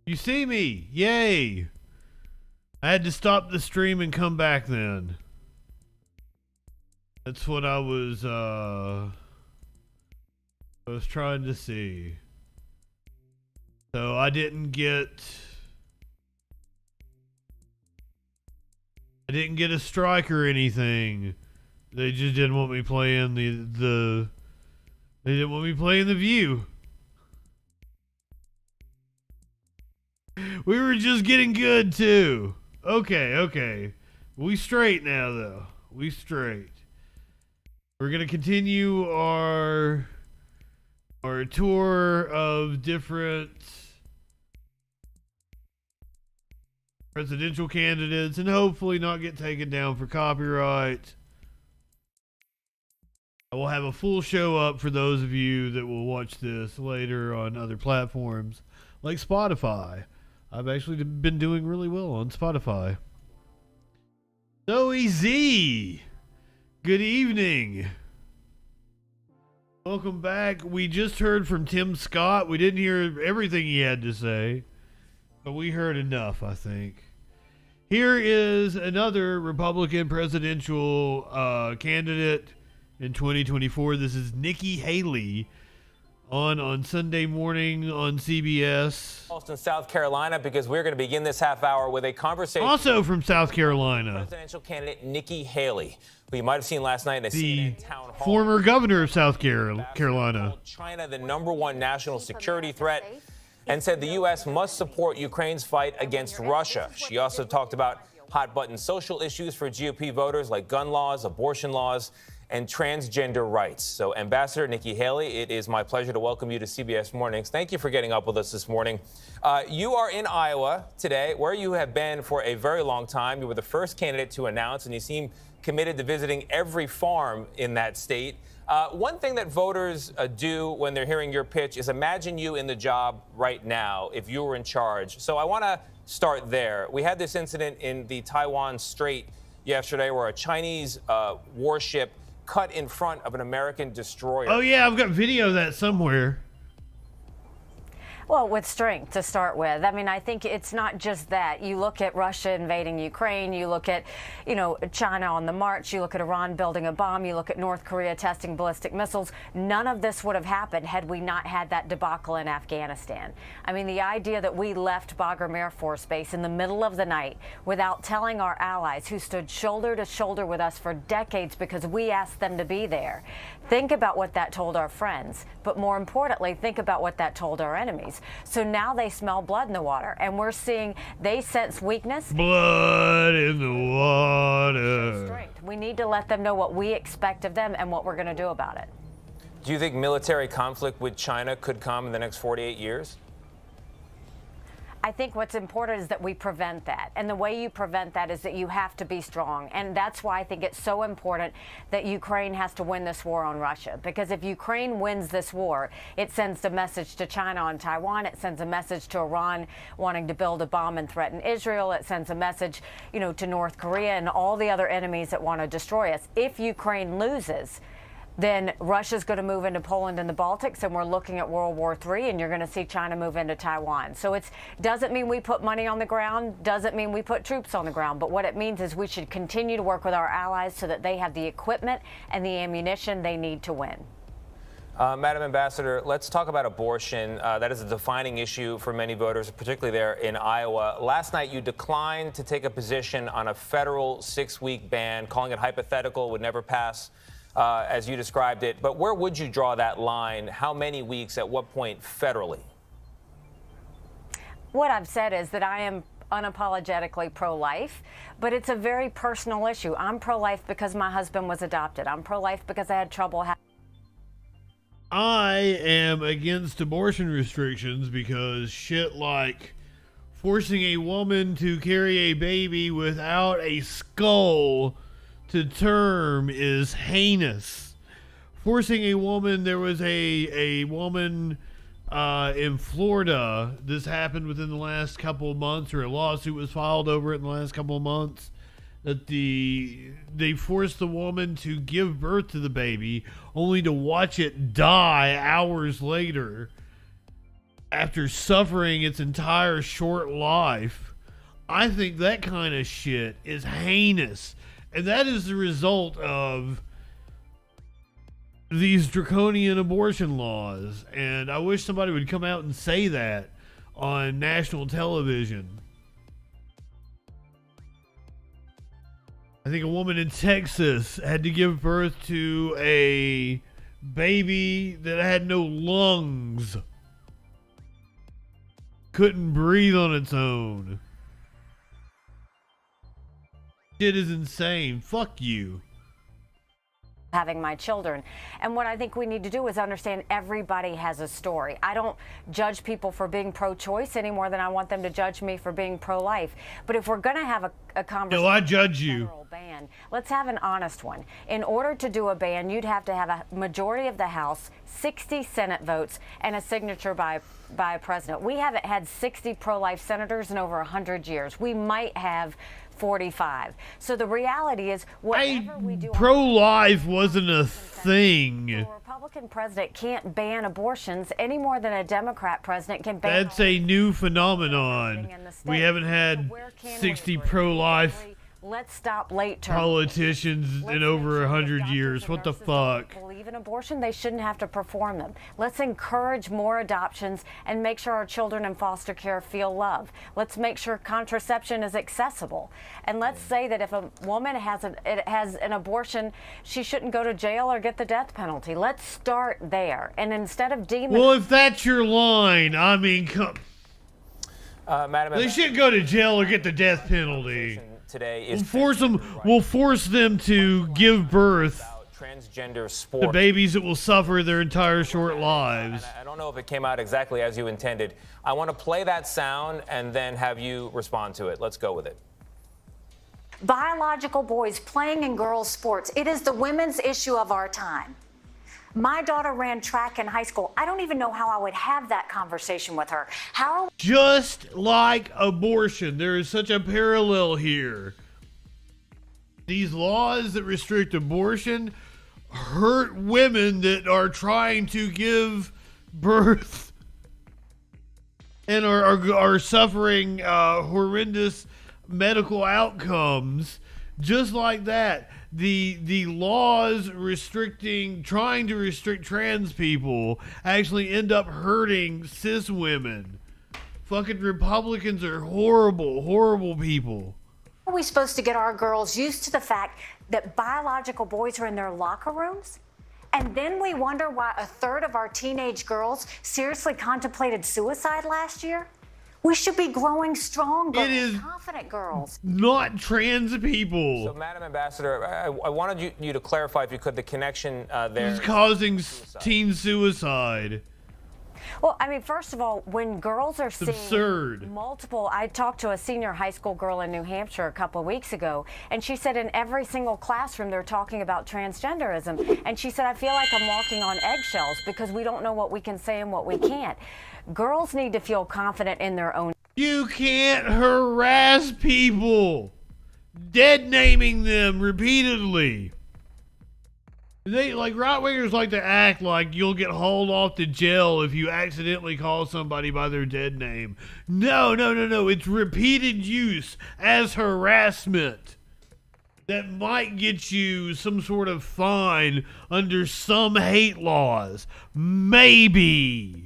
You see me? Yay! I had to stop the stream and come back then. That's what I was trying to see. So I didn't get a strike or anything. They just didn't want me playing they didn't want me playing the view. We were just getting good too. Okay. We straight now though. We straight. We're gonna continue our tour of different presidential candidates and hopefully not get taken down for copyright. I will have a full show up for those of you that will watch this later on other platforms like Spotify. I've actually been doing really well on Spotify. Zoe Z, good evening. Welcome back. We just heard from Tim Scott. We didn't hear everything he had to say, but we heard enough, I think. Here is another Republican presidential candidate in 2024. This is Nikki Haley on Sunday morning on CBS. Austin, South Carolina, because we're going to begin this half hour with a conversation. Also from South Carolina. Presidential candidate Nikki Haley, who you might have seen last night in a CNN town hall. Former governor of South Carolina. China the #1 national security threat and said the U.S. must support Ukraine's fight against Russia. She also talked about hot-button social issues for GOP voters like gun laws, abortion laws, and transgender rights. So, Ambassador Nikki Haley, it is my pleasure to welcome you to CBS Mornings. Thank you for getting up with us this morning. You are in Iowa today, where you have been for a very long time. You were the first candidate to announce, and you seem committed to visiting every farm in that state. One thing that voters do when they're hearing your pitch is imagine you in the job right now if you were in charge. So I want to start there. We had this incident in the Taiwan Strait yesterday where a Chinese warship cut in front of an American destroyer. Oh yeah, I've got video of that somewhere. Well, with strength to start with. I mean, I think it's not just that. You look at Russia invading Ukraine, you look at, China on the march, you look at Iran building a bomb, you look at North Korea testing ballistic missiles. None of this would have happened had we not had that debacle in Afghanistan. I mean, the idea that we left Bagram Air Force Base in the middle of the night without telling our allies who stood shoulder to shoulder with us for decades because we asked them to be there. Think about what that told our friends, but more importantly, think about what that told our enemies. So now they smell blood in the water, and we're seeing they sense weakness. Blood in the water. Strength. We need to let them know what we expect of them and what we're going to do about it. Do you think military conflict with China could come in the next 48 years? I think what's important is that we prevent that. And the way you prevent that is that you have to be strong. And that's why I think it's so important that Ukraine has to win this war on Russia. Because if Ukraine wins this war, it sends a message to China on Taiwan. It sends a message to Iran wanting to build a bomb and threaten Israel. It sends a message, to North Korea and all the other enemies that want to destroy us. If Ukraine loses, then Russia's going to move into Poland and the Baltics, and we're looking at World War III, and you're going to see China move into Taiwan. So it doesn't mean we put money on the ground, doesn't mean we put troops on the ground, but what it means is we should continue to work with our allies so that they have the equipment and the ammunition they need to win. Madam Ambassador, let's talk about abortion. That is a defining issue for many voters, particularly there in Iowa. Last night, you declined to take a position on a federal 6-week ban, calling it hypothetical, would never pass. As you described it. But where would you draw that line? How many weeks? At what point federally? What I've said is that I am unapologetically pro-life, but it's a very personal issue. I'm pro-life because my husband was adopted. I'm pro-life because I had trouble I am against abortion restrictions because shit like forcing a woman to carry a baby without a skull to term is heinous. Forcing a woman, there was a woman in Florida, this happened within the last couple of months, or a lawsuit was filed over it in the last couple of months, that they forced the woman to give birth to the baby only to watch it die hours later. after suffering its entire short life. I think that kind of shit is heinous. And that is the result of these draconian abortion laws. And I wish somebody would come out and say that on national television. I think a woman in Texas had to give birth to a baby that had no lungs. Couldn't breathe on its own. Shit is insane. Fuck you. Having my children. And what I think we need to do is understand everybody has a story. I don't judge people for being pro-choice any more than I want them to judge me for being pro-life. But if we're going to have a conversation, no, I judge you. Ban, let's have an honest one. In order to do a ban, you'd have to have a majority of the House, 60 Senate votes, and a signature by a president. We haven't had 60 pro-life senators in over 100 years. We might have 45. So the reality is, whatever we do, pro-life wasn't a thing. A Republican president can't ban abortions any more than a Democrat president can ban. That's a new phenomenon. We haven't had 60 pro-life Let's stop late term politicians in over 100 years. What the fuck? Believe in abortion, they shouldn't have to perform them. Let's encourage more adoptions and make sure our children in foster care feel love. Let's make sure contraception is accessible. And let's say that if a woman has an abortion, she shouldn't go to jail or get the death penalty. Let's start there. And instead of well, if that's your line, I mean, Madam, they should go to jail or get the death penalty. Today is we'll force them to give birth transgender sport to babies that will suffer their entire short lives. I don't know if it came out exactly as you intended. I want to play that sound and then have you respond to it. Let's go with it. Biological boys playing in girls' sports. It is the women's issue of our time. My daughter ran track in high school. I don't even know how I would have that conversation with her. Just like abortion, there is such a parallel here. These laws that restrict abortion hurt women that are trying to give birth and are suffering horrendous medical outcomes. Just like that. The laws trying to restrict trans people actually end up hurting cis women. Fucking Republicans are horrible, horrible people. How are we supposed to get our girls used to the fact that biological boys are in their locker rooms? And then we wonder why a third of our teenage girls seriously contemplated suicide last year? We should be growing strong girls, confident girls. Not trans people. So, Madam Ambassador, I wanted you to clarify, if you could, the connection there. It's causing teen suicide. Well, I mean, first of all, when girls are seeing absurd. multiple, I talked to a senior high school girl in New Hampshire a couple of weeks ago, and she said in every single classroom they're talking about transgenderism. And she said, I feel like I'm walking on eggshells because we don't know what we can say and what we can't. Girls need to feel confident in their own. You can't harass people. Dead naming them repeatedly. They right-wingers like to act like you'll get hauled off to jail if you accidentally call somebody by their dead name. No. It's repeated use as harassment that might get you some sort of fine under some hate laws. Maybe.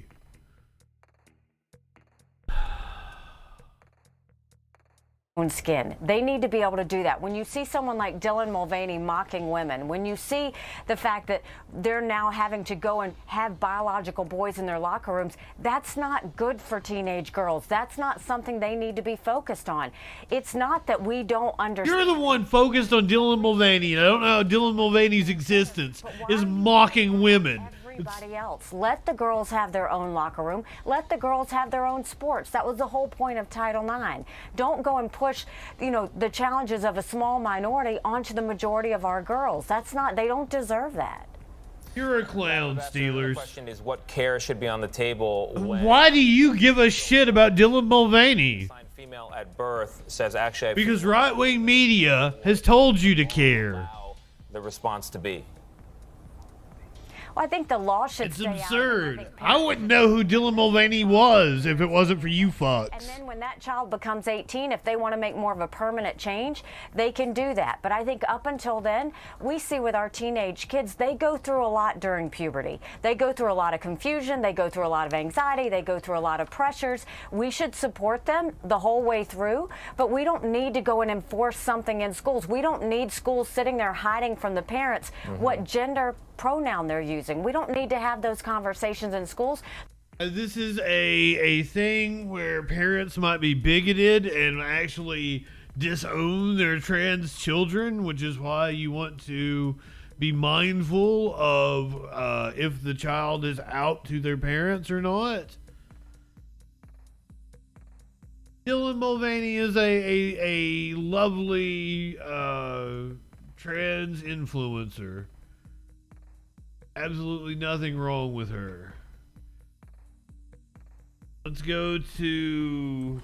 Own skin. They need to be able to do that. When you see someone like Dylan Mulvaney mocking women, when you see the fact that they're now having to go and have biological boys in their locker rooms, that's not good for teenage girls. That's not something they need to be focused on. It's not that we don't understand. You're the one focused on Dylan Mulvaney, and I don't know how Dylan Mulvaney's existence is mocking women. Everybody else. Let the girls have their own locker room. Let the girls have their own sports. That was the whole point of Title IX. Don't go and push, the challenges of a small minority onto the majority of our girls. They don't deserve that. You're a clown, Steelers. The question is, what care should be on the table? Why do you give a shit about Dylan Mulvaney? Female at birth says, actually, because right-wing media has told you to care. The response to be. Well, I think the law should It's stay out of it. absurd. I wouldn't know who Dylan Mulvaney was if it wasn't for you fucks. And then when that child becomes 18, if they want to make more of a permanent change, they can do that. But I think up until then, we see with our teenage kids, they go through a lot during puberty. They go through a lot of confusion. They go through a lot of anxiety. They go through a lot of pressures. We should support them the whole way through, but we don't need to go and enforce something in schools. We don't need schools sitting there hiding from the parents what gender pronoun they're using. We don't need to have those conversations in schools. This is a thing where parents might be bigoted and actually disown their trans children, which is why you want to be mindful of if the child is out to their parents or not. Dylan Mulvaney is a lovely trans influencer. Absolutely nothing wrong with her. Let's go to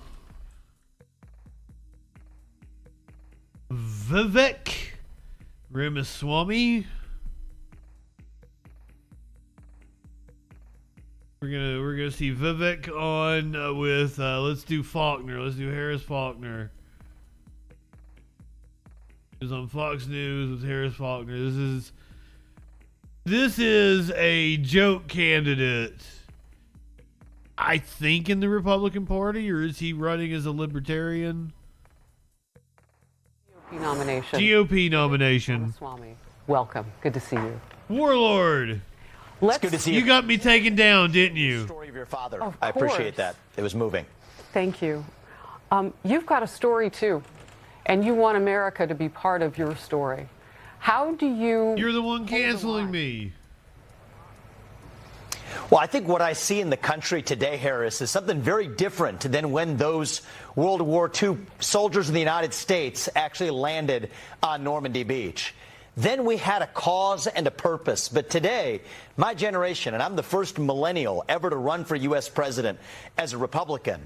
Vivek Ramaswamy. We're gonna see Vivek on with let's do Faulkner. Let's do Harris Faulkner. He's on Fox News with Harris Faulkner. This is a joke candidate, I think, in the Republican Party, or is he running as a libertarian? GOP nomination. Ramaswamy, welcome. Good to see you. Warlord. It's good to see you. You got me taken down, didn't you? Story of your father. Of I appreciate course. that. It was moving. Thank you. You've got a story too, and you want America to be part of your story. How do you... You're the one canceling me. Well, I think what I see in the country today, Harris, is something very different than when those World War II soldiers in the United States actually landed on Normandy Beach. Then we had a cause and a purpose. But today, my generation, and I'm the first millennial ever to run for U.S. president as a Republican,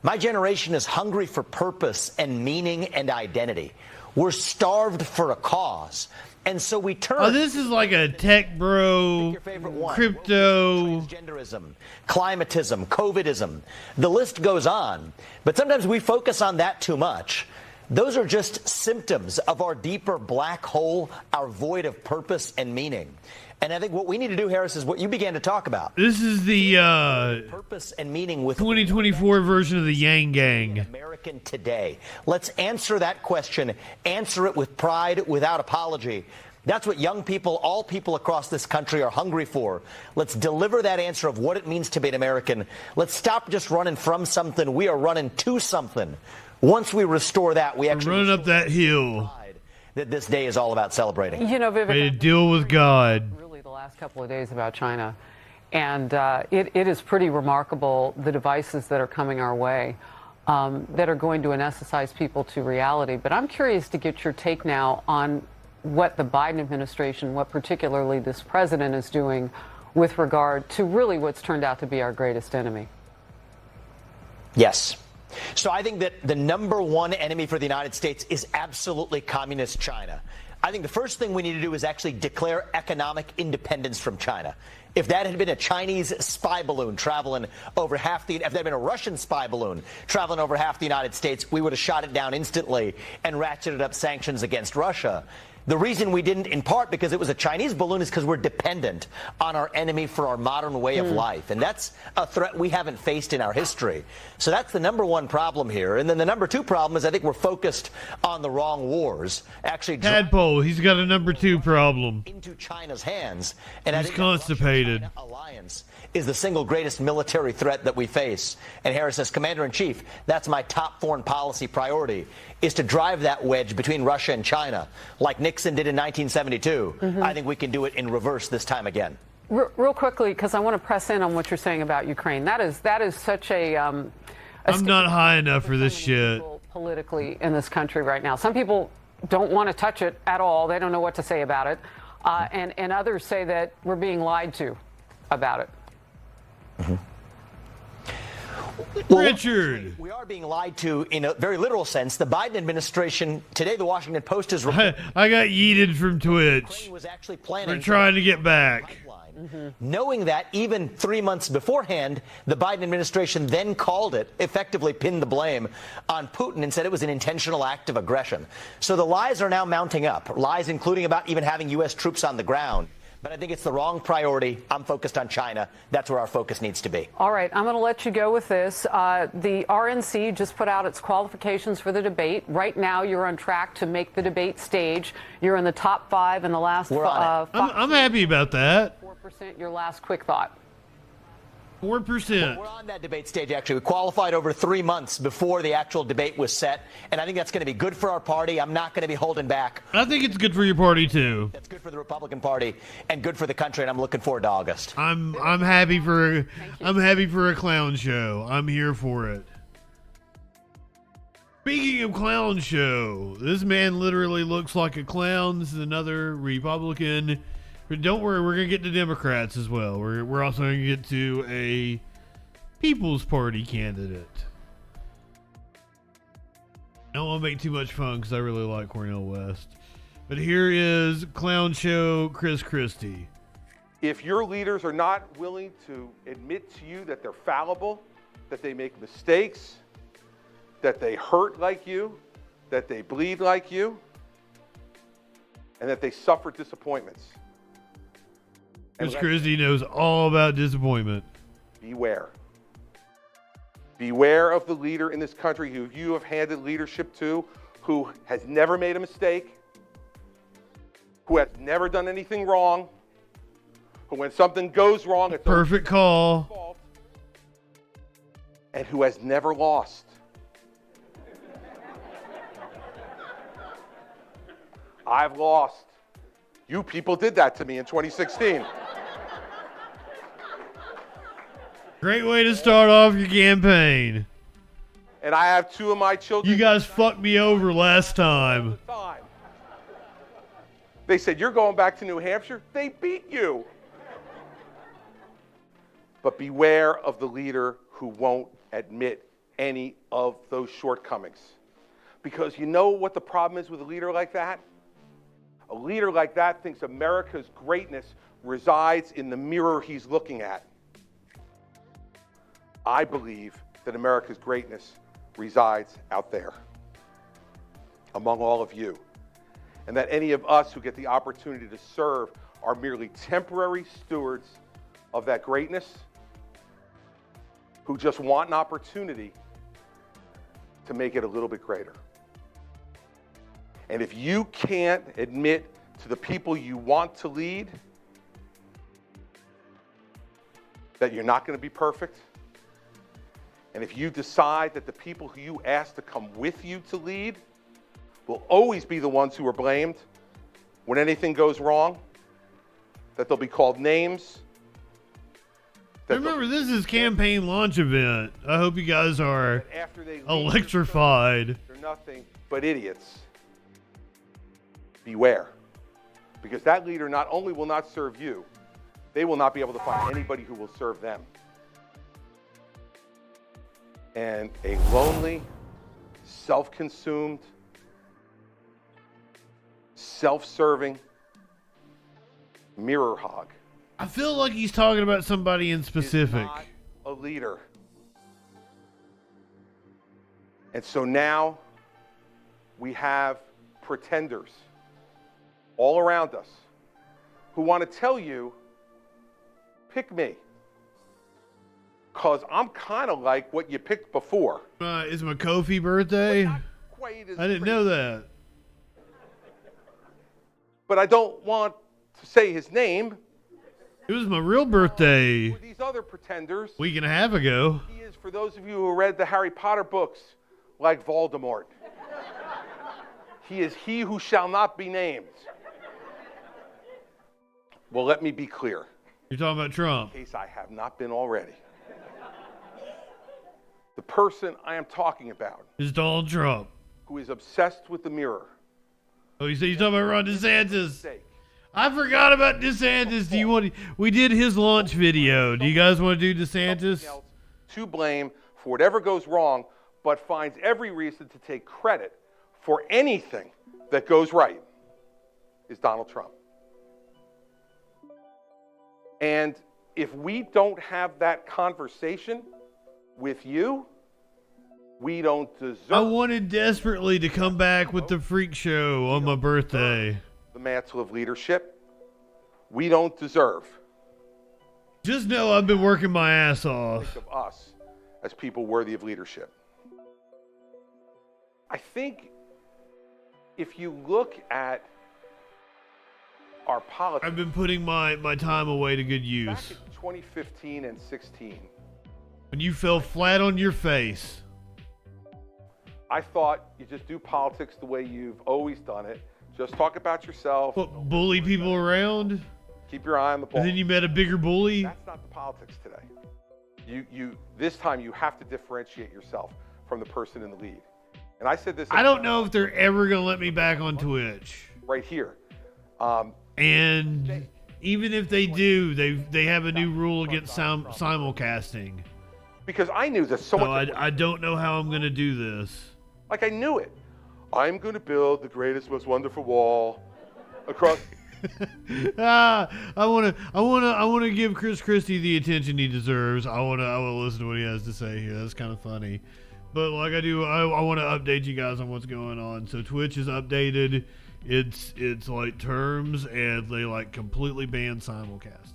my generation is hungry for purpose and meaning and identity. We're starved for a cause. And so we turn. Oh, this is like a tech bro, crypto. Transgenderism, climatism, COVIDism. The list goes on. But sometimes we focus on that too much. Those are just symptoms of our deeper black hole, our void of purpose and meaning. And I think what we need to do, Harris, is what you began to talk about. This is the Purpose and meaning with 2024 version of the Yang Gang. American today. Let's answer that question. Answer it with pride, without apology. That's what young people, all people across this country are hungry for. Let's deliver that answer of what it means to be an American. Let's stop just running from something. We are running to something. Once we restore that, we actually running up that hill that this day is all about celebrating. You know, Vivek, made a deal with God. Really, the last couple of days about China, and it is pretty remarkable the devices that are coming our way that are going to anesthetize people to reality. But I'm curious to get your take now on what the Biden administration, what particularly this president is doing with regard to really what's turned out to be our greatest enemy. Yes. So I think that the number one enemy for the United States is absolutely communist China. I think the first thing we need to do is actually declare economic independence from China. If that had been a Chinese spy balloon traveling over if that had been a Russian spy balloon traveling over half the United States, we would have shot it down instantly and ratcheted up sanctions against Russia. The reason we didn't, in part because it was a Chinese balloon, is because we're dependent on our enemy for our modern way of life. And that's a threat we haven't faced in our history. So that's the number one problem here. And then the number two problem is I think we're focused on the wrong wars. Actually, Tadpole, he's got a number two problem. Into China's hands. And He's I think constipated. The Russia-China alliance is the single greatest military threat that we face. And Harris, as Commander-in-Chief, that's my top foreign policy priority, is to drive that wedge between Russia and China, like Nixon did in 1972. I think we can do it in reverse this time again. Real quickly, because I want to press in on what you're saying about Ukraine. That is such a I'm not high enough for this shit. Politically in this country right now. Some people don't want to touch it at all. They don't know what to say about it. And others say that we're being lied to about it. Well, Richard. We are being lied to in a very literal sense. The Biden administration, today the Washington Post is reporting I got yeeted from Twitch. was actually planning We're trying to get back. pipeline Knowing that, even 3 months beforehand, the Biden administration then called it, effectively pinned the blame on Putin and said it was an intentional act of aggression. So the lies are now mounting up, lies including about even having U.S. troops on the ground. But I think it's the wrong priority. I'm focused on China. That's where our focus needs to be. All right, I'm going to let you go with this. The RNC just put out its qualifications for the debate. Right now, you're on track to make the debate stage. You're in the top 5 in the last. I'm happy about that. 4%. Your last quick thought. 4%. We're on that debate stage, actually. We qualified over 3 months before the actual debate was set, and I think that's going to be good for our party. I'm not going to be holding back. I think it's good for your party, too. That's good for the Republican Party and good for the country, and I'm looking forward to August. I'm happy for a clown show. I'm here for it. Speaking of clown show, this man literally looks like a clown. This is another Republican. But don't worry, we're going to get to Democrats as well. We're also going to get to a People's Party candidate. I don't want to make too much fun because I really like Cornel West. But here is Clown Show Chris Christie. If your leaders are not willing to admit to you that they're fallible, that they make mistakes, that they hurt like you, that they bleed like you, and that they suffer disappointments. Chris Christie knows all about disappointment. Beware. Beware of the leader in this country who you have handed leadership to, who has never made a mistake, who has never done anything wrong, who when something goes wrong, it's perfect call, fault, and who has never lost. I've lost. You people did that to me in 2016. Great way to start off your campaign. And I have 2 of my children. You guys fucked me over last time. They said, you're going back to New Hampshire? They beat you. But beware of the leader who won't admit any of those shortcomings. Because you know what the problem is with a leader like that? A leader like that thinks America's greatness resides in the mirror he's looking at. I believe that America's greatness resides out there, among all of you. And that any of us who get the opportunity to serve are merely temporary stewards of that greatness, who just want an opportunity to make it a little bit greater. And if you can't admit to the people you want to lead that you're not going to be perfect, and if you decide that the people who you ask to come with you to lead will always be the ones who are blamed when anything goes wrong, that they'll be called names. Remember, this is campaign launch event. I hope you guys are electrified. They're nothing but idiots. Beware. Because that leader not only will not serve you, they will not be able to find anybody who will serve them. And a lonely, self-consumed, self-serving mirror hog. I feel like he's talking about somebody in specific. Is not a leader. And so now we have pretenders all around us who want to tell you, pick me. Because I'm kind of like what you picked before. Is my Kofi birthday? Not quite as I didn't know that. But I don't want to say his name. It was my real birthday. For these other pretenders. Week and a half ago. He is, for those of you who read the Harry Potter books, like Voldemort. He is he who shall not be named. Well, let me be clear. You're talking about Trump. In case I have not been already. The person I am talking about is Donald Trump, who is obsessed with the mirror. Oh, you say you're talking about Ron DeSantis? I forgot about DeSantis. Do you want? We did his launch video. Do you guys want to do DeSantis? To blame for whatever goes wrong, but finds every reason to take credit for anything that goes right is Donald Trump. And if we don't have that conversation with you, we don't deserve. I wanted desperately to come back with the freak show on my birthday. The mantle of leadership. We don't deserve. Just know I've been working my ass off. Think of us as people worthy of leadership. I think if you look at our politics, I've been putting my time away to good back use. in 2015 and 16, When you fell flat on your face. I thought you just do politics the way you've always done it. Just talk about yourself. What, bully people around? Keep your eye on the ball. And then you met a bigger bully? That's not the politics today. This time you have to differentiate yourself from the person in the lead. And I said this. I don't know if they're ever going to let me back on Twitch. Right here. And even if they do, they have a new rule against simulcasting. Because I knew that so So much. I don't know how I'm going to do this. Like I knew it. I'm going to build the greatest, most wonderful wall across. I want to give Chris Christie the attention he deserves. I want to listen to what he has to say here. That's kind of funny. But like I do, I want to update you guys on what's going on. So Twitch is updated. It's like terms, and they like completely ban simulcasting.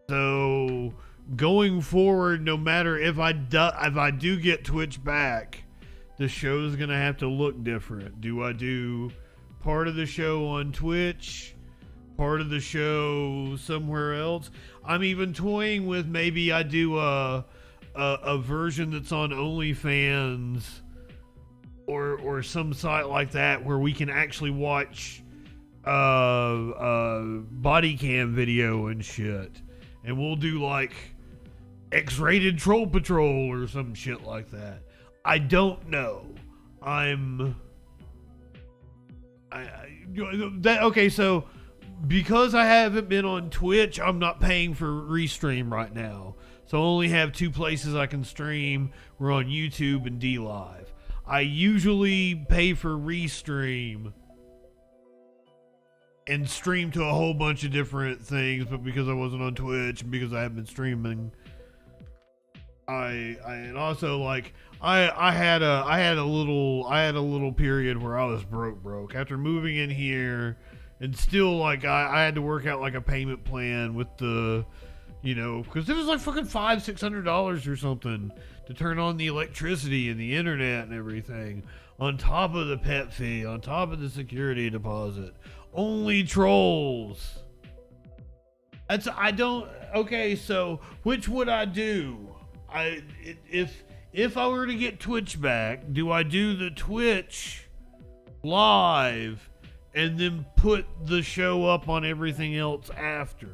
So going forward, no matter if I do get Twitch back, the show's gonna have to look different. Do I do part of the show on Twitch, part of the show somewhere else? I'm even toying with maybe I do a version that's on OnlyFans or some site like that where we can actually watch body cam video and shit, and we'll do like X-rated Troll Patrol or some shit like that. I don't know. Okay, so because I haven't been on Twitch, I'm not paying for Restream right now. So I only have two places I can stream. We're on YouTube and DLive. I usually pay for Restream and stream to a whole bunch of different things, but because I wasn't on Twitch and because I haven't been streaming, and also like I had a little period where I was broke after moving in here, and still like I had to work out like a payment plan with the, because it was like fucking $500-$600 or something to turn on the electricity and the internet and everything, on top of the pet fee, on top of the security deposit. Only trolls. Okay, so which would I do? If I were to get Twitch back, do I do the Twitch live and then put the show up on everything else after?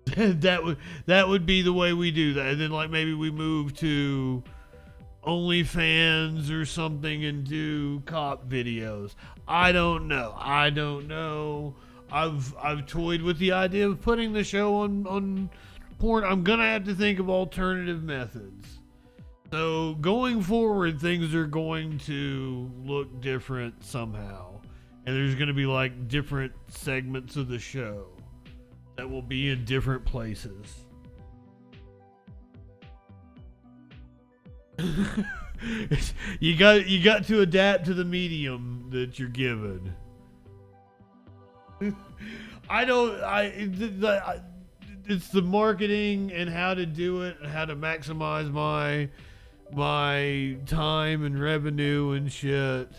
that would be the way we do that. And then like maybe we move to OnlyFans or something and do cop videos. I don't know. I've toyed with the idea of putting the show on porn. I'm gonna have to think of alternative methods. So going forward, things are going to look different somehow, and there's gonna be like different segments of the show that will be in different places. You got to adapt to the medium that you're given. It's the marketing and how to do it and how to maximize my time and revenue and shit.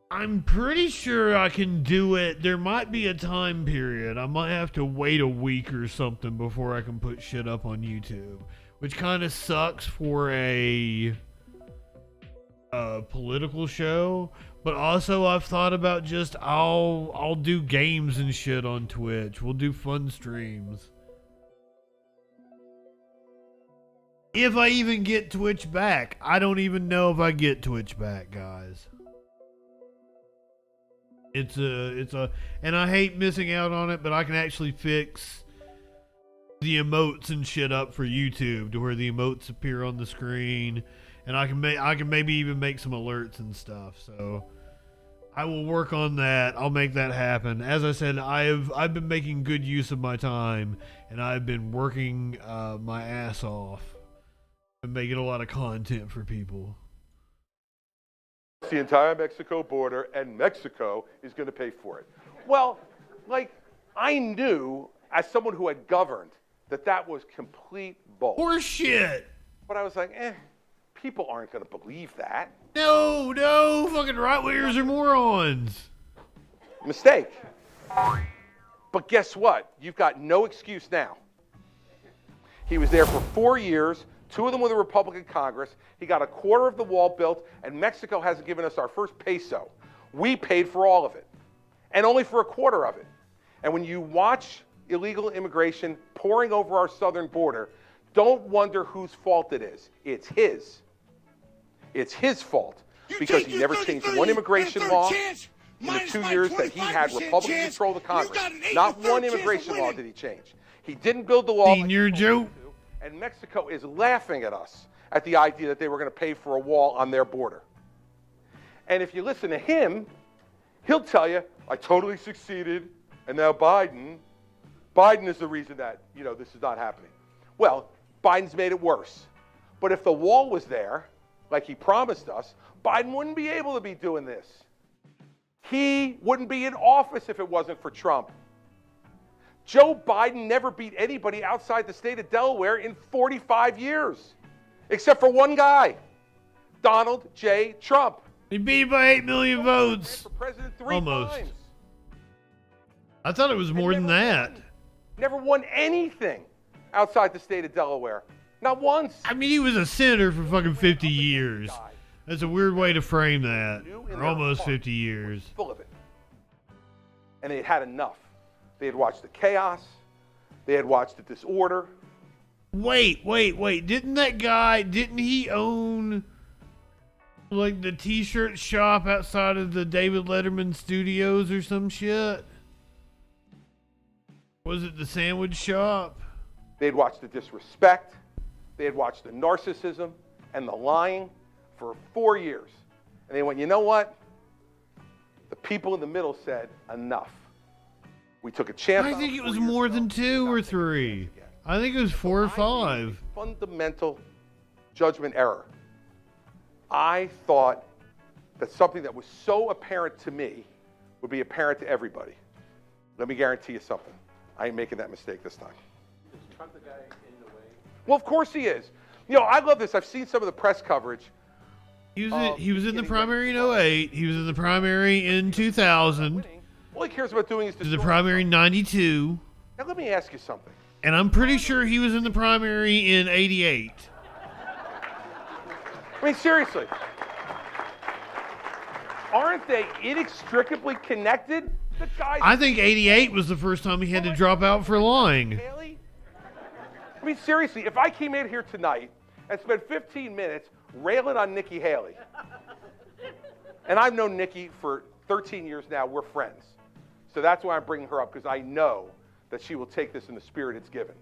I'm pretty sure I can do it. There might be a time period. I might have to wait a week or something before I can put shit up on YouTube, which kind of sucks for a political show. But also I've thought about just I'll do games and shit on Twitch. We'll do fun streams. If I even get Twitch back. I don't even know if I get Twitch back, guys. And I hate missing out on it, but I can actually fix the emotes and shit up for YouTube to where the emotes appear on the screen, and I can maybe even make some alerts and stuff. So I will work on that. I'll make that happen. As I said, I've been making good use of my time, and I've been working my ass off and making a lot of content for people. The entire Mexico border, and Mexico is going to pay for it. Well, like, I knew, as someone who had governed, that was complete bull. Horse shit. But I was like, people aren't going to believe that. No, fucking right-wingers are morons. Mistake. But guess what? You've got no excuse now. He was there for 4 years, 2 of them with a Republican Congress. He got a quarter of the wall built, and Mexico hasn't given us our first peso. We paid for all of it, and only for a quarter of it. And when you watch illegal immigration pouring over our southern border, don't wonder whose fault it is. It's his. It's his fault because he never changed one immigration law in the 2 years that he had Republican control of the Congress. Not one immigration law did he change. He didn't build the law. Senior Joe. And Mexico is laughing at us at the idea that they were going to pay for a wall on their border. And if you listen to him, he'll tell you, I totally succeeded, and now Biden is the reason that, this is not happening. Well, Biden's made it worse. But if the wall was there, like he promised us, Biden wouldn't be able to be doing this. He wouldn't be in office if it wasn't for Trump. Joe Biden never beat anybody outside the state of Delaware in 45 years, except for one guy, Donald J. Trump. He beat by 8 million votes. For president 3 Almost. times. I thought it was more than that. Never won anything outside the state of Delaware. Not once. I mean, he was a senator for fucking 50 years. That's a weird way to frame that. Or almost 50 years. Full of it. And they had enough. They had watched the chaos. They had watched the disorder. Wait. Didn't he own, like, the t-shirt shop outside of the David Letterman studios or some shit? Was it the sandwich shop? They had watched the disrespect. They had watched the narcissism and the lying for 4 years. And they went, you know what? The people in the middle said, enough. We took a chance. I think it was more than 2 or 3. I think it was 4 or 5. Fundamental judgment error. I thought that something that was so apparent to me would be apparent to everybody. Let me guarantee you something. I ain't making that mistake this time. Is Trump the guy in the way? Well, of course he is. I love this. I've seen some of the press coverage. He was in the primary in 08. He was in the primary in 2000. All he cares about doing is the primary in 92. Now let me ask you something. And I'm pretty sure he was in the primary in 88. I mean, seriously. Aren't they inextricably connected? The guy. I think 88 was the first time he had to drop out for lying. Haley? I mean, seriously, if I came in here tonight and spent 15 minutes railing on Nikki Haley, and I've known Nikki for 13 years now, we're friends. So that's why I'm bringing her up, because I know that she will take this in the spirit it's given.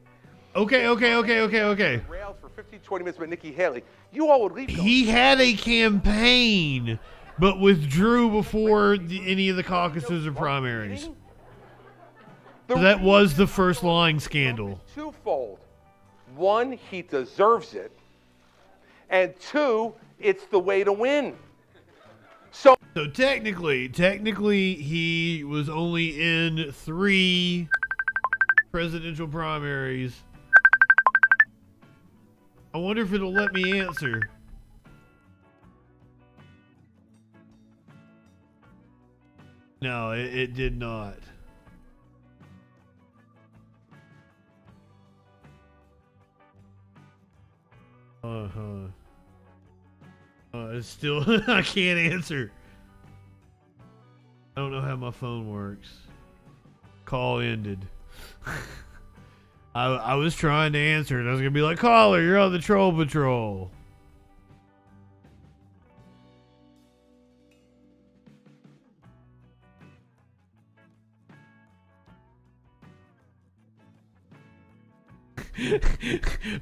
Okay. Rails for 15, 20 minutes about Nikki Haley. You all would leave. He had a campaign, but withdrew before any of the caucuses or primaries. So that was the first lying scandal. Twofold. One, he deserves it. And 2, it's the way to win. So technically, he was only in 3 presidential primaries. I wonder if it'll let me answer. No, it did not. It's still, I can't answer. I don't know how my phone works. Call ended. I was trying to answer it. I was going to be like, caller, you're on the troll patrol.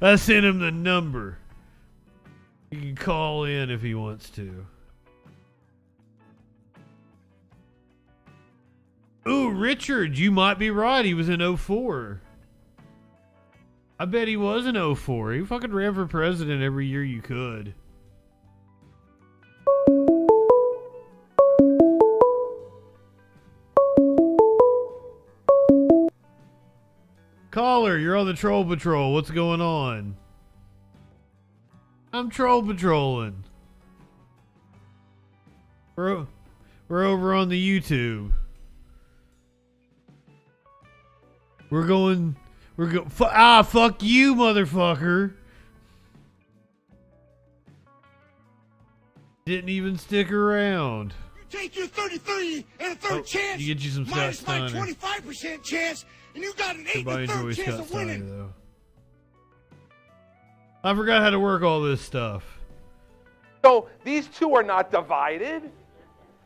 I sent him the number. He can call in if he wants to. Richard, you might be right. He was in 04. I bet he was in 04. He fucking ran for president every year you could. Caller, you're on the Troll Patrol. What's going on? I'm troll patrolling. We're over on the YouTube. Fuck you, motherfucker. Didn't even stick around. Take your 33 and a third chance. You get you some Scott minus my Steiner. 25% chance, and you got an 8 Everybody and a third enjoys chance Scott of winning. Steiner, though. I forgot how to work all this stuff. So these two are not divided.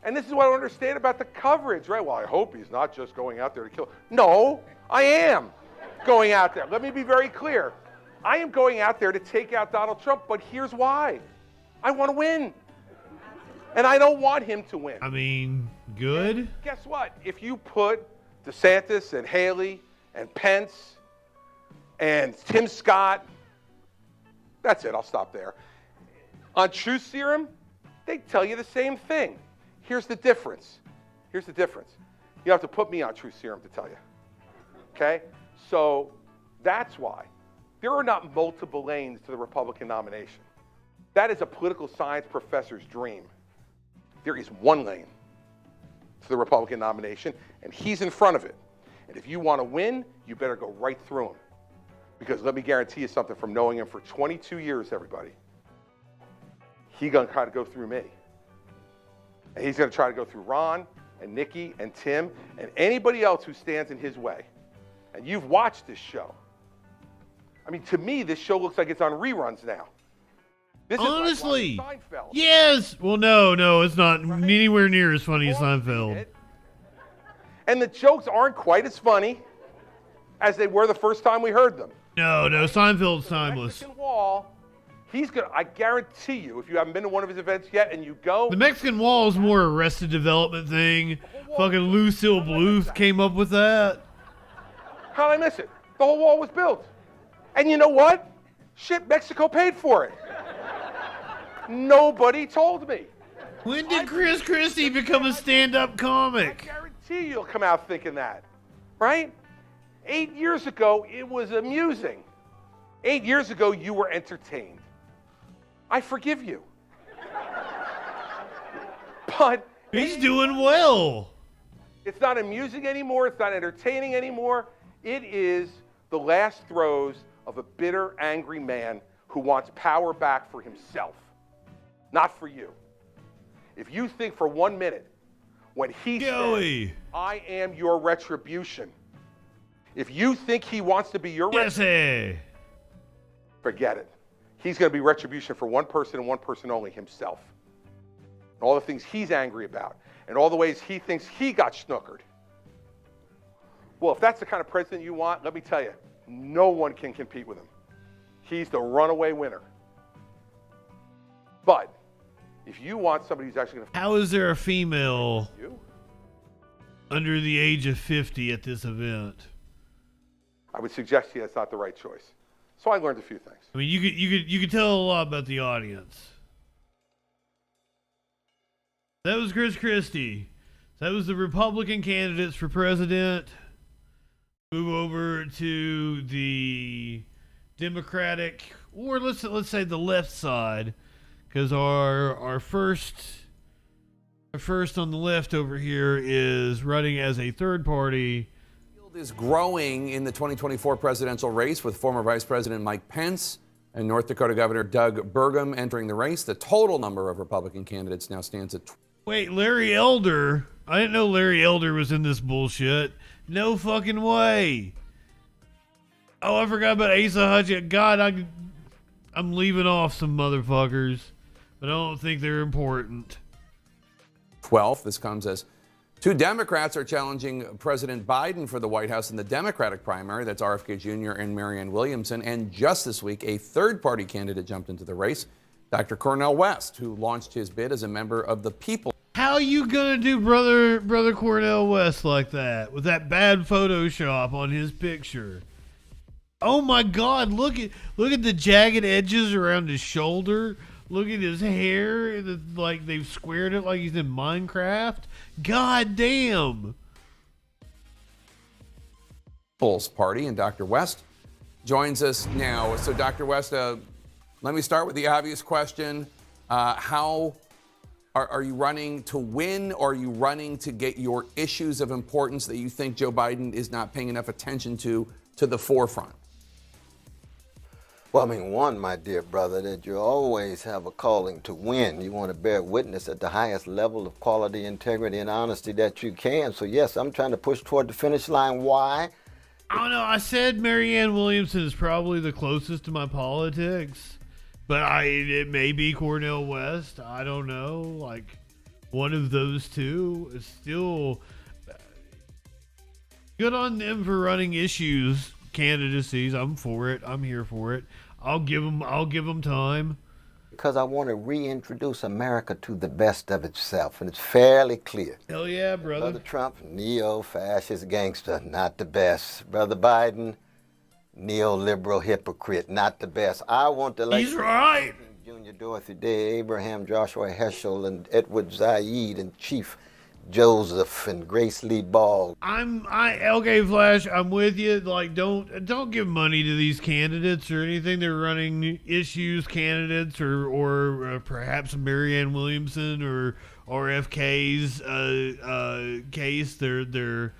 And this is what I don't understand about the coverage, right? Well, I hope he's not just going out there to kill. No, I am going out there. Let me be very clear. I am going out there to take out Donald Trump, but here's why. I want to win. And I don't want him to win. I mean, good. And guess what? If you put DeSantis and Haley and Pence and Tim Scott, that's it. I'll stop there. On Truth Serum, they tell you the same thing. Here's the difference. Here's the difference. You have to put me on Truth Serum to tell you. Okay? So that's why. There are not multiple lanes to the Republican nomination. That is a political science professor's dream. There is one lane to the Republican nomination, and he's in front of it. And if you want to win, you better go right through him. Because let me guarantee you something from knowing him for 22 years, everybody. He's going to try to go through me. And he's going to try to go through Ron and Nikki and Tim and anybody else who stands in his way. And you've watched this show. I mean, to me, this show looks like it's on reruns now. This Honestly, is like Seinfeld. Yes. Well, no, it's not Right? anywhere near as funny as Seinfeld. And the jokes aren't quite as funny as they were the first time we heard them. No, Seinfeld's timeless. Mexican Wall, he's gonna. I guarantee you, if you haven't been to one of his events yet, and you go, The Mexican Wall is more Arrested Development thing. Fucking Lucille Bluth came up with that. how did I miss it? The whole wall was built, and you know what? Shit, Mexico paid for it. Nobody told me. When did Chris Christie become a stand-up I comic? guarantee you'll come out thinking that, right? 8 years ago, it was amusing. 8 years ago, you were entertained. I forgive you. But He's doing well. it's not amusing anymore. It's not entertaining anymore. It is the last throes of a bitter, angry man who wants power back for himself, not for you. If you think for 1 minute when he Joey. said, I am your retribution, if you think he wants to be your Yes, retribution, hey. forget it. He's going to be retribution for one person and one person only, himself. And all the things he's angry about and all the ways he thinks he got snookered. Well, if that's the kind of president you want, let me tell you, no one can compete with him. He's the runaway winner. But if you want somebody who's actually going to How is there a female you, under the age of 50 at this event? I would suggest to you that's not the right choice. So I learned a few things. I mean, you could tell a lot about the audience. That was Chris Christie. That was the Republican candidates for president. Move over to the Democratic, or let's say the left side, because our first on the left over here is running as a third party. Is growing in the 2024 presidential race with former Vice President Mike Pence and North Dakota Governor Doug Burgum entering the race. The total number of Republican candidates now stands at Wait, Larry Elder? I didn't know Larry Elder was in this bullshit. No fucking way. Oh, I forgot about Asa Hutchinson. God, I'm leaving off some motherfuckers, but I don't think they're important. 12. This comes as two Democrats are challenging President Biden for the White House in the Democratic primary. That's RFK Jr. and Marianne Williamson. And just this week, a third-party candidate jumped into the race, Dr. Cornel West, who launched his bid as a member of the People. How How you gonna do brother Cornel West like that with that bad Photoshop on his picture? Oh my God! Look at the jagged edges around his shoulder. Look at his hair. It's like they've squared it like he's in Minecraft. God damn! People's Party, and Dr. West joins us now. So, Dr. West, let me start with the obvious question: how are you running to win, or are you running to get your issues of importance that you think Joe Biden is not paying enough attention to the forefront? Well, I mean, one, my dear brother, that you always have a calling to win. You want to bear witness at the highest level of quality, integrity, and honesty that you can. So, yes, I'm trying to push toward the finish line. Why? I don't know. I said Marianne Williamson is probably the closest to my politics, but it may be Cornel West. I don't know. Like, one of those two is still good on them for running issues. Candidacies. I'm for it. I'm here for it. I'll give them time. Because I want to reintroduce America to the best of itself, and it's fairly clear. Hell yeah, brother. Brother Trump, neo-fascist gangster, not the best. Brother Biden, neoliberal hypocrite, not the best. I want to He's right. Junior Dorothy Day, Abraham Joshua Heschel, and Edward Said, and Chief Joseph and Grace Lee Ball. Okay, Flash, I'm with you. Like, don't give money to these candidates or anything. They're running issues candidates or perhaps Marianne Williamson or RFK's case. They're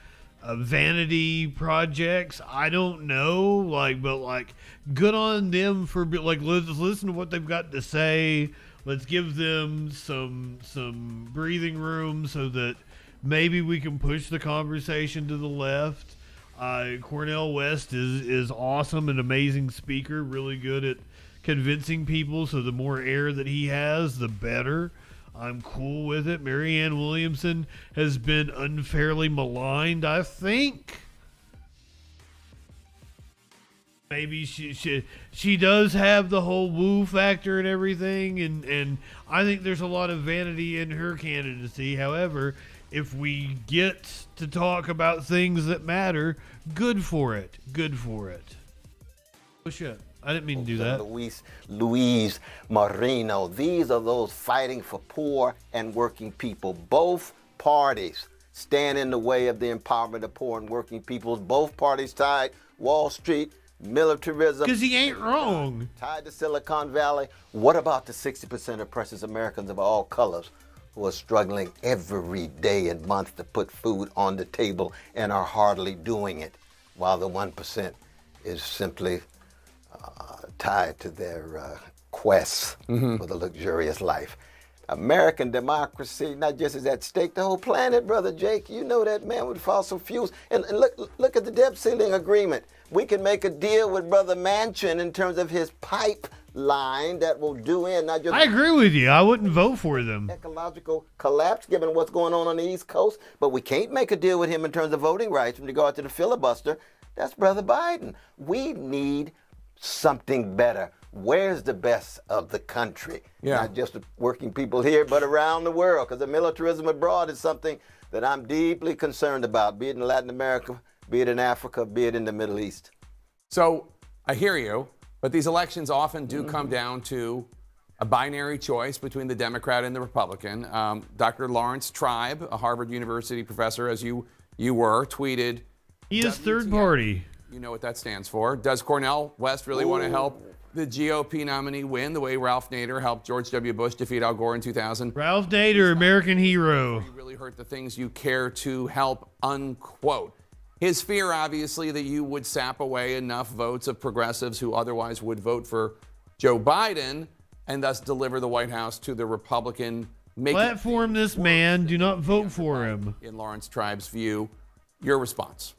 vanity projects. I don't know. But good on them for let's listen to what they've got to say. Let's give them some breathing room so that maybe we can push the conversation to the left. Cornel West is awesome, an amazing speaker, really good at convincing people, so the more air that he has, the better. I'm cool with it. Marianne Williamson has been unfairly maligned, I think. Maybe she does have the whole woo factor and everything, and I think there's a lot of vanity in her candidacy. However, if we get to talk about things that matter, good for it. Good for it. Oh shit. I didn't mean to do that. Luis Moreno. These are those fighting for poor and working people. Both parties stand in the way of the empowerment of poor and working people. Both parties tied Wall Street, militarism. Because he ain't wrong. Tied to Silicon Valley. What about the 60% of precious Americans of all colors who are struggling every day and month to put food on the table and are hardly doing it, while the 1% is simply tied to their quests for the luxurious life? American democracy not just is at stake, the whole planet, Brother Jake. You know that, man, with fossil fuels. And look at the debt ceiling agreement. We can make a deal with Brother Manchin in terms of his pipeline that will do in not just... I agree with you. I wouldn't vote for them. Ecological collapse, given what's going on the East Coast. But we can't make a deal with him in terms of voting rights with regard to the filibuster. That's Brother Biden. We need something better. Where's the best of the country? Yeah. Not just the working people here, but around the world. Because the militarism abroad is something that I'm deeply concerned about, be it in Latin America, be it in Africa, be it in the Middle East. So I hear you, but these elections often do come down to a binary choice between the Democrat and the Republican. Dr. Lawrence Tribe, a Harvard University professor, as you were, tweeted, he is third party. You know what that stands for. Does Cornel West really want to help the GOP nominee win the way Ralph Nader helped George W. Bush defeat Al Gore in 2000? Ralph Nader, American hero. You really hurt the things you care to help, unquote. His fear, obviously, that you would sap away enough votes of progressives who otherwise would vote for Joe Biden and thus deliver the White House to the Republican. Platform this man. Do not vote for him. In Lawrence Tribe's view, your response?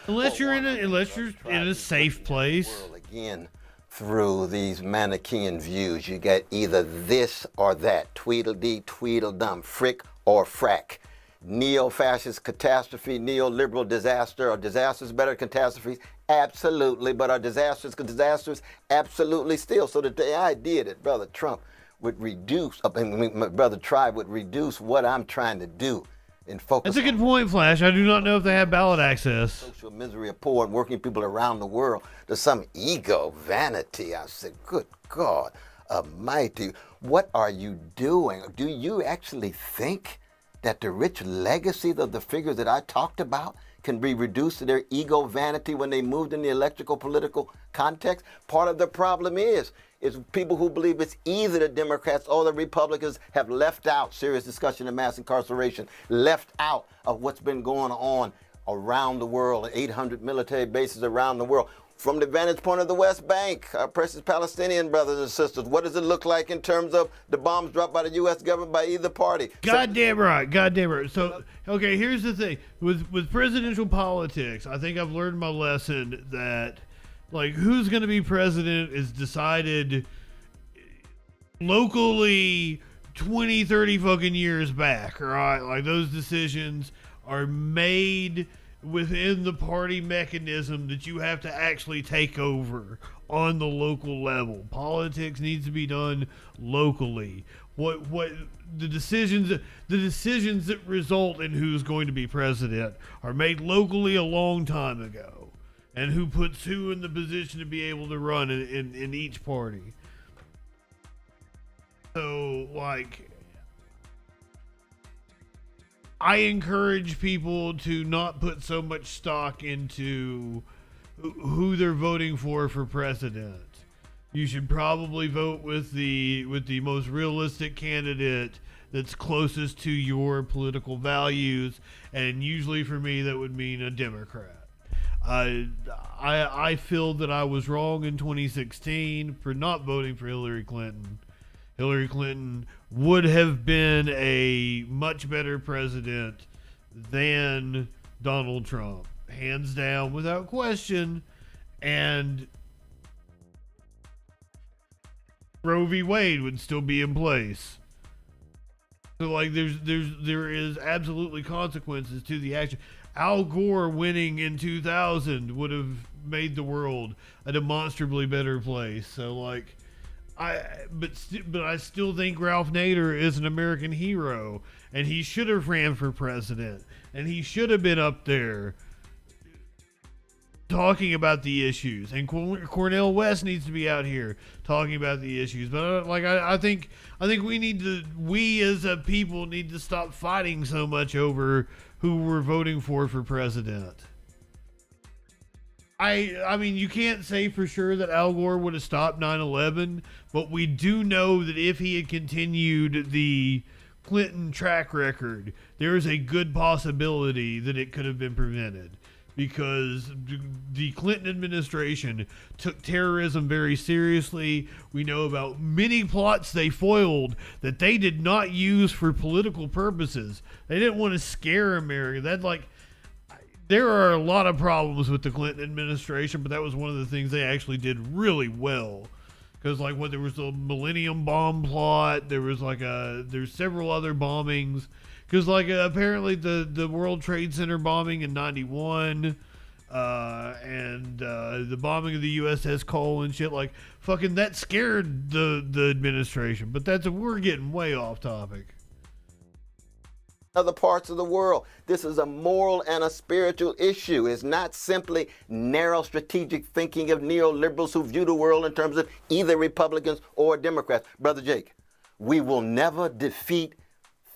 Unless you're in a safe place. Again, through these Manichaean views, you get either this or that. Tweedledee, Tweedledum, frick or frack. Neo-fascist catastrophe, neoliberal disaster. Are disasters better than catastrophes? Absolutely. But are disasters? Absolutely still. So the idea that Brother Trump would reduce, my brother Tribe would reduce what I'm trying to do and focus. That's a good point, Flash. I do not know if they have ballot access. Social misery of poor and working people around the world to some ego, vanity. I said, good God Almighty, what are you doing? Do you actually think that the rich legacies of the figures that I talked about can be reduced to their ego vanity when they moved in the electrical political context? Part of the problem is people who believe it's either the Democrats or the Republicans have left out serious discussion of mass incarceration, left out of what's been going on around the world, 800 military bases around the world. From the vantage point of the West Bank, our precious Palestinian brothers and sisters, what does it look like in terms of the bombs dropped by the U.S. government by either party? Goddamn right. So, okay, here's the thing. With presidential politics, I think I've learned my lesson that, like, who's going to be president is decided locally 20, 30 fucking years back, all right? Like, those decisions are made within the party mechanism that you have to actually take over on the local level. Politics needs to be done locally. What the decisions that result in who's going to be president are made locally a long time ago, and who puts who in the position to be able to run in each party. So, like, I encourage people to not put so much stock into who they're voting for president. You should probably vote with the most realistic candidate that's closest to your political values, and usually for me that would mean a Democrat. I feel that I was wrong in 2016 for not voting for Hillary Clinton. Hillary Clinton would have been a much better president than Donald Trump, hands down, without question. And Roe v. Wade would still be in place. So, like, there is absolutely consequences to the action. Al Gore winning in 2000 would have made the world a demonstrably better place. So, like, but I still think Ralph Nader is an American hero, and he should have ran for president, and he should have been up there talking about the issues, and Cornel West needs to be out here talking about the issues. But I think we as a people need to stop fighting so much over who we're voting for president. I mean, you can't say for sure that Al Gore would have stopped 9/11, but we do know that if he had continued the Clinton track record, there is a good possibility that it could have been prevented, because the Clinton administration took terrorism very seriously. We know about many plots they foiled that they did not use for political purposes. They didn't want to scare America. There are a lot of problems with the Clinton administration, but that was one of the things they actually did really well. Because, like, there was the Millennium Bomb plot, there's several other bombings. Because, like, apparently the World Trade Center bombing in 91, and the bombing of the USS Cole and shit, like, fucking that scared the administration. But we're getting way off topic. Other parts of the world. This is a moral and a spiritual issue. It's not simply narrow strategic thinking of neoliberals who view the world in terms of either Republicans or Democrats. Brother Jake, we will never defeat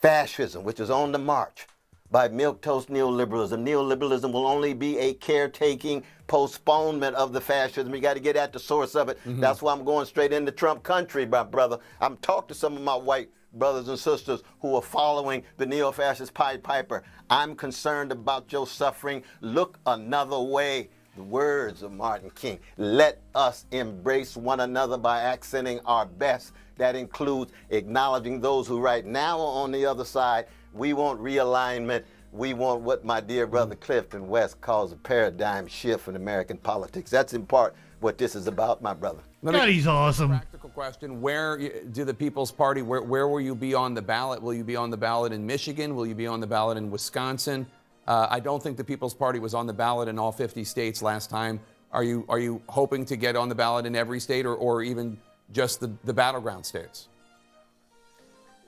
fascism, which is on the march, by milquetoast neoliberalism. Neoliberalism will only be a caretaking postponement of the fascism. We got to get at the source of it. Mm-hmm. That's why I'm going straight into Trump country, my brother. I'm talking to some of my white brothers and sisters who are following the neo-fascist Pied Piper. I'm concerned about your suffering. Look another way. The words of Martin King. Let us embrace one another by accenting our best. That includes acknowledging those who right now are on the other side. We want realignment. We want what my dear brother Clifton West calls a paradigm shift in American politics. That's in part what this is about, my brother. God, he's awesome. Practical question: where do the People's Party? Where will you be on the ballot? Will you be on the ballot in Michigan? Will you be on the ballot in Wisconsin? I don't think the People's Party was on the ballot in all 50 states last time. Are you hoping to get on the ballot in every state, or even just the battleground states?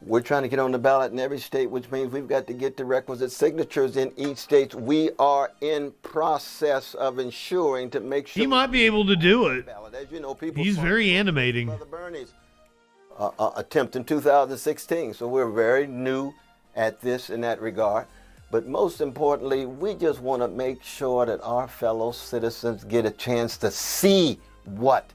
We're trying to get on the ballot in every state, which means we've got to get the requisite signatures in each state. We are in process of ensuring to make sure he might be able to do it. As you know, people. He's very animating. Brother Bernie's attempt in 2016. So we're very new at this in that regard. But most importantly, we just want to make sure that our fellow citizens get a chance to see what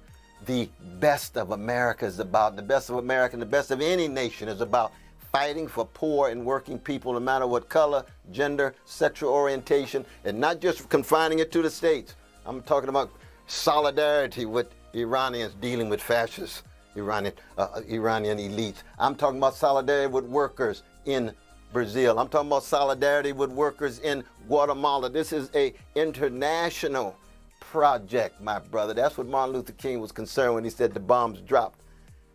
the best of America is about. The best of America and the best of any nation is about fighting for poor and working people, no matter what color, gender, sexual orientation, and not just confining it to the states. I'm talking about solidarity with Iranians dealing with fascist Iranian elites. I'm talking about solidarity with workers in Brazil. I'm talking about solidarity with workers in Guatemala. This is an international project, my brother. That's what Martin Luther King was concerned when he said the bombs dropped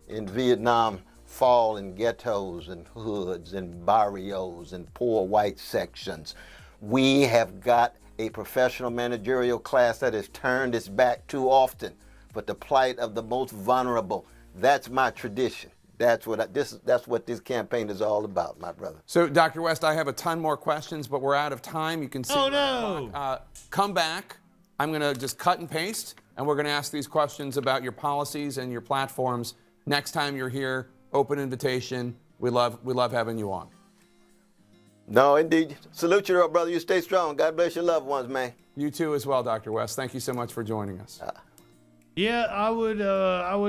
in Vietnam fall in ghettos and hoods and barrios and poor white sections. We have got a professional managerial class that has turned its back too often, but the plight of the most vulnerable. That's my tradition. That's what this campaign is all about, my brother. So, Dr. West, I have a ton more questions, but we're out of time. You can see. Oh, no. Come back. I'm going to just cut and paste, and we're going to ask these questions about your policies and your platforms next time you're here. Open invitation. We love having you on. No, indeed. Salute you, brother. You stay strong. God bless your loved ones, man. You too as well, Dr. West. Thank you so much for joining us. Yeah, I would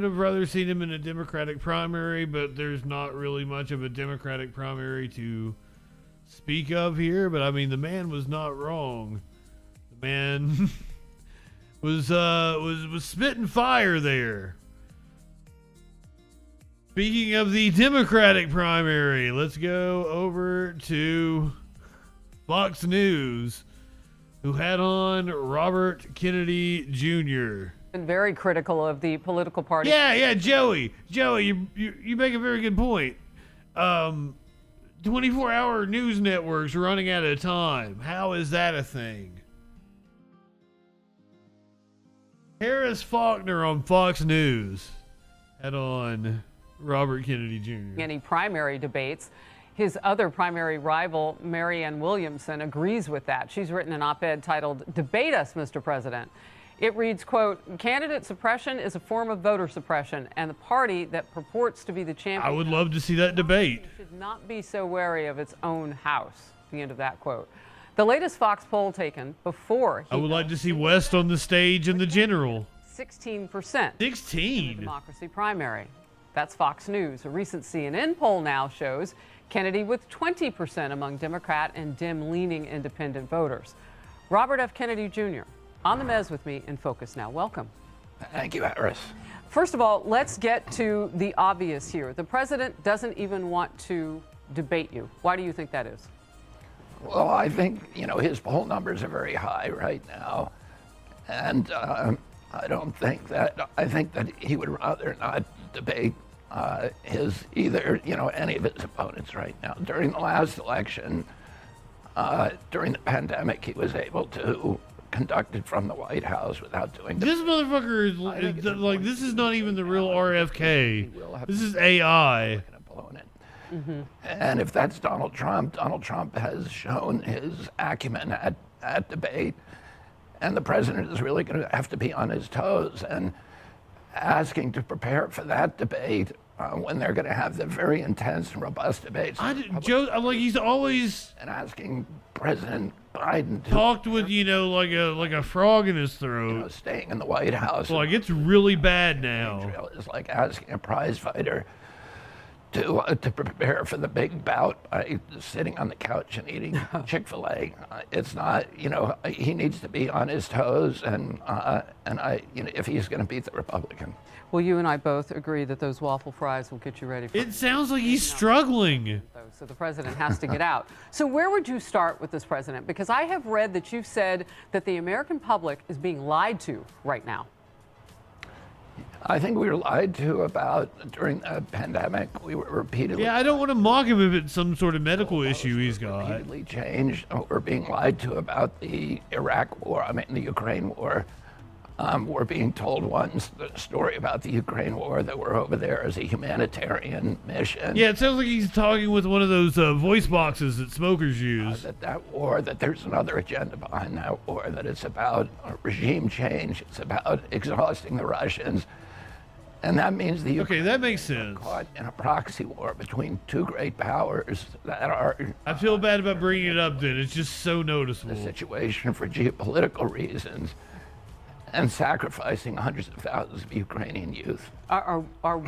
have rather seen him in a Democratic primary, but there's not really much of a Democratic primary to speak of here. But I mean, the man was not wrong. The man was spitting fire there. Speaking of the Democratic primary, let's go over to Fox News, who had on Robert Kennedy Jr. Been very critical of the political party. Yeah, Joey, you make a very good point. 24-hour news networks running out of time. How is that a thing? Harris Faulkner on Fox News had on Robert Kennedy Jr. Any primary debates. His other primary rival, Marianne Williamson, agrees with that. She's written an op-ed titled, "Debate Us, Mr. President." It reads, quote, "Candidate suppression is a form of voter suppression, and the party that purports to be the champion..." I would love to see that debate. "Should not be so wary of its own house." The end of that quote. The latest Fox poll taken before I would like to see West on the stage in the general. 16%. 16? Democracy primary. That's Fox News. A recent CNN poll now shows Kennedy with 20% among Democrat and Dem-leaning independent voters. Robert F. Kennedy Jr. on the mez with me in Focus Now. Welcome. Thank you, Harris. First of all, let's get to the obvious here. The president doesn't even want to debate you. Why do you think that is? Well, I think, his poll numbers are very high right now. And I think that he would rather not debate any of his opponents right now. During the last election, during the pandemic, he was able to conduct it from the White House without doing this motherfucker is like, this is not even the real RFK. This is AI. Mm-hmm. And if that's Donald Trump has shown his acumen at debate, and the president is really going to have to be on his toes and asking to prepare for that debate when they're going to have the very intense and robust debates. He's always and asking President Biden to talked with like a frog in his throat, staying in the White House. Like, it's really bad now. It's like asking a prize fighter to prepare for the big bout by sitting on the couch and eating Chick-fil-A. It's not, he needs to be on his toes, and if he's going to beat the Republican. Well, you and I both agree that those waffle fries will get you ready for it. Sounds like he's struggling. So the president has to get out. So where would you start with this president? Because I have read that you've said that the American public is being lied to right now. I think we were lied to about during the pandemic. We were repeatedly. Yeah, I don't want to mock him if it's some sort of medical issue he's got. Repeatedly changed. We're being lied to about the Iraq war. The Ukraine war. We're being told once the story about the Ukraine war that we're over there as a humanitarian mission. Yeah, it sounds like he's talking with one of those voice boxes that smokers use. That war, that there's another agenda behind that war, that it's about regime change, it's about exhausting the Russians. And that means the Ukraine that makes sense. Caught in a proxy war between two great powers that are. I feel bad about bringing it up then. It's just so noticeable. The situation for geopolitical reasons and sacrificing hundreds of thousands of Ukrainian youth. Are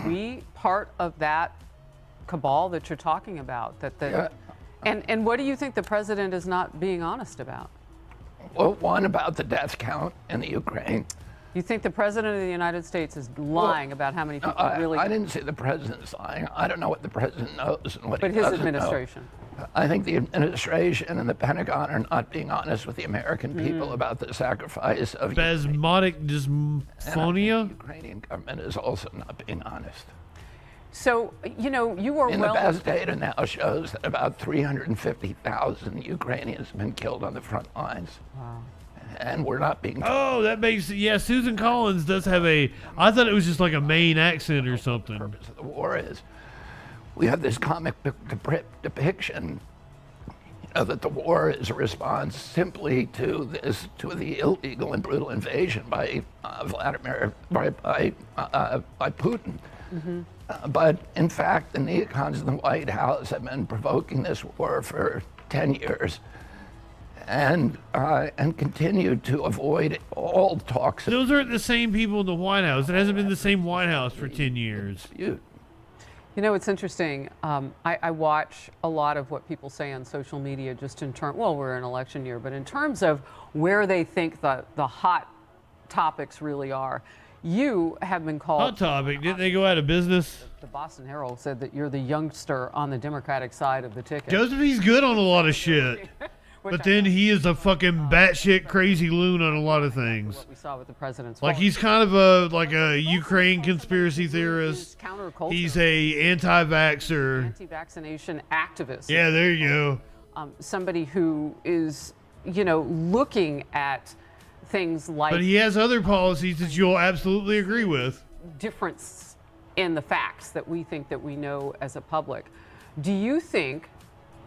we part of that cabal that you're talking about? And what do you think the president is not being honest about? Well, one, about the death count in the Ukraine. You think the president of the United States is lying about how many people really? I didn't say the president's lying. I don't know what the president knows and what he doesn't know. But his administration. I think the administration and the Pentagon are not being honest with the American people about the sacrifice of spasmodic dysphonia. The Ukrainian government is also not being honest. So, you know, you are the best data now shows that about 350,000 Ukrainians have been killed on the front lines. Wow. And we're not being. Oh, that makes Susan Collins does have a. I thought it was just like a Maine accent or something. The purpose of the war is we have this comic book depiction, that the war is a response simply to the illegal and brutal invasion by Putin. Mm-hmm. But in fact, the neocons in the White House have been provoking this war for 10 years. And continue to avoid all talks. Those aren't the same people in the White House. It hasn't been the same White House for 10 years. You know, it's interesting. I watch a lot of what people say on social media just in terms, well, we're in election year, but in terms of where they think the hot topics really are. You have been called... Hot topic? Didn't they go out of business? The Boston Herald said that you're the youngster on the Democratic side of the ticket. Joseph, he's good on a lot of shit. But then he is a fucking batshit crazy loon on a lot of things. What we saw with the president's like he's kind of a Ukraine conspiracy theorist. He's a anti-vaxxer. Anti-vaccination activist. Yeah, there you go. Somebody who is, looking at things like... But he has other policies that you'll absolutely agree with. Difference in the facts that we think that we know as a public. Do you think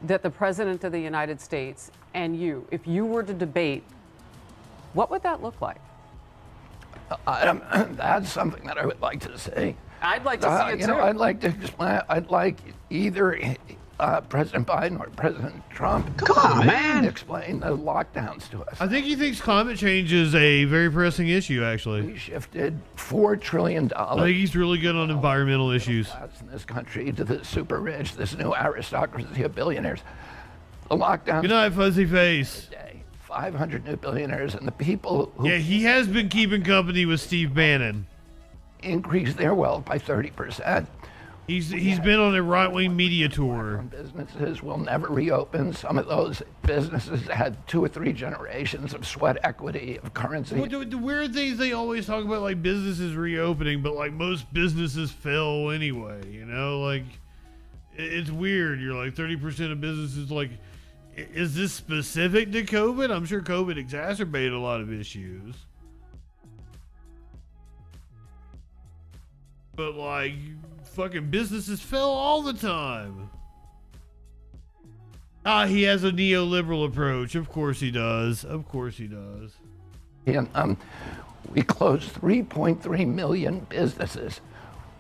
that the President of the United States and you, if you were to debate, what would that look like? That's something that I would like to see. I'd like to see it too. I'd like to explain. I'd like either President Biden or President Trump. Come on, man! Explain the lockdowns to us. I think he thinks climate change is a very pressing issue, actually. We shifted $4 trillion. I think he's really good on environmental issues. In this country to the super rich, this new aristocracy of billionaires. The lockdowns. Good night, fuzzy face. 500 new billionaires, and the people who... Yeah, he has been keeping company with Steve Bannon. Increased their wealth by 30%. He's been on a right-wing media tour. Businesses will never reopen. Some of those businesses had 2 or 3 generations of sweat equity, of currency. Well, the weird things they always talk about, like businesses reopening, but like most businesses fell anyway, like it's weird. You're like 30% of businesses, like, is this specific to COVID? I'm sure COVID exacerbated a lot of issues. But like, fucking businesses fell all the time. He has a neoliberal approach. Of course he does. Of course he does. And we closed 3.3 million businesses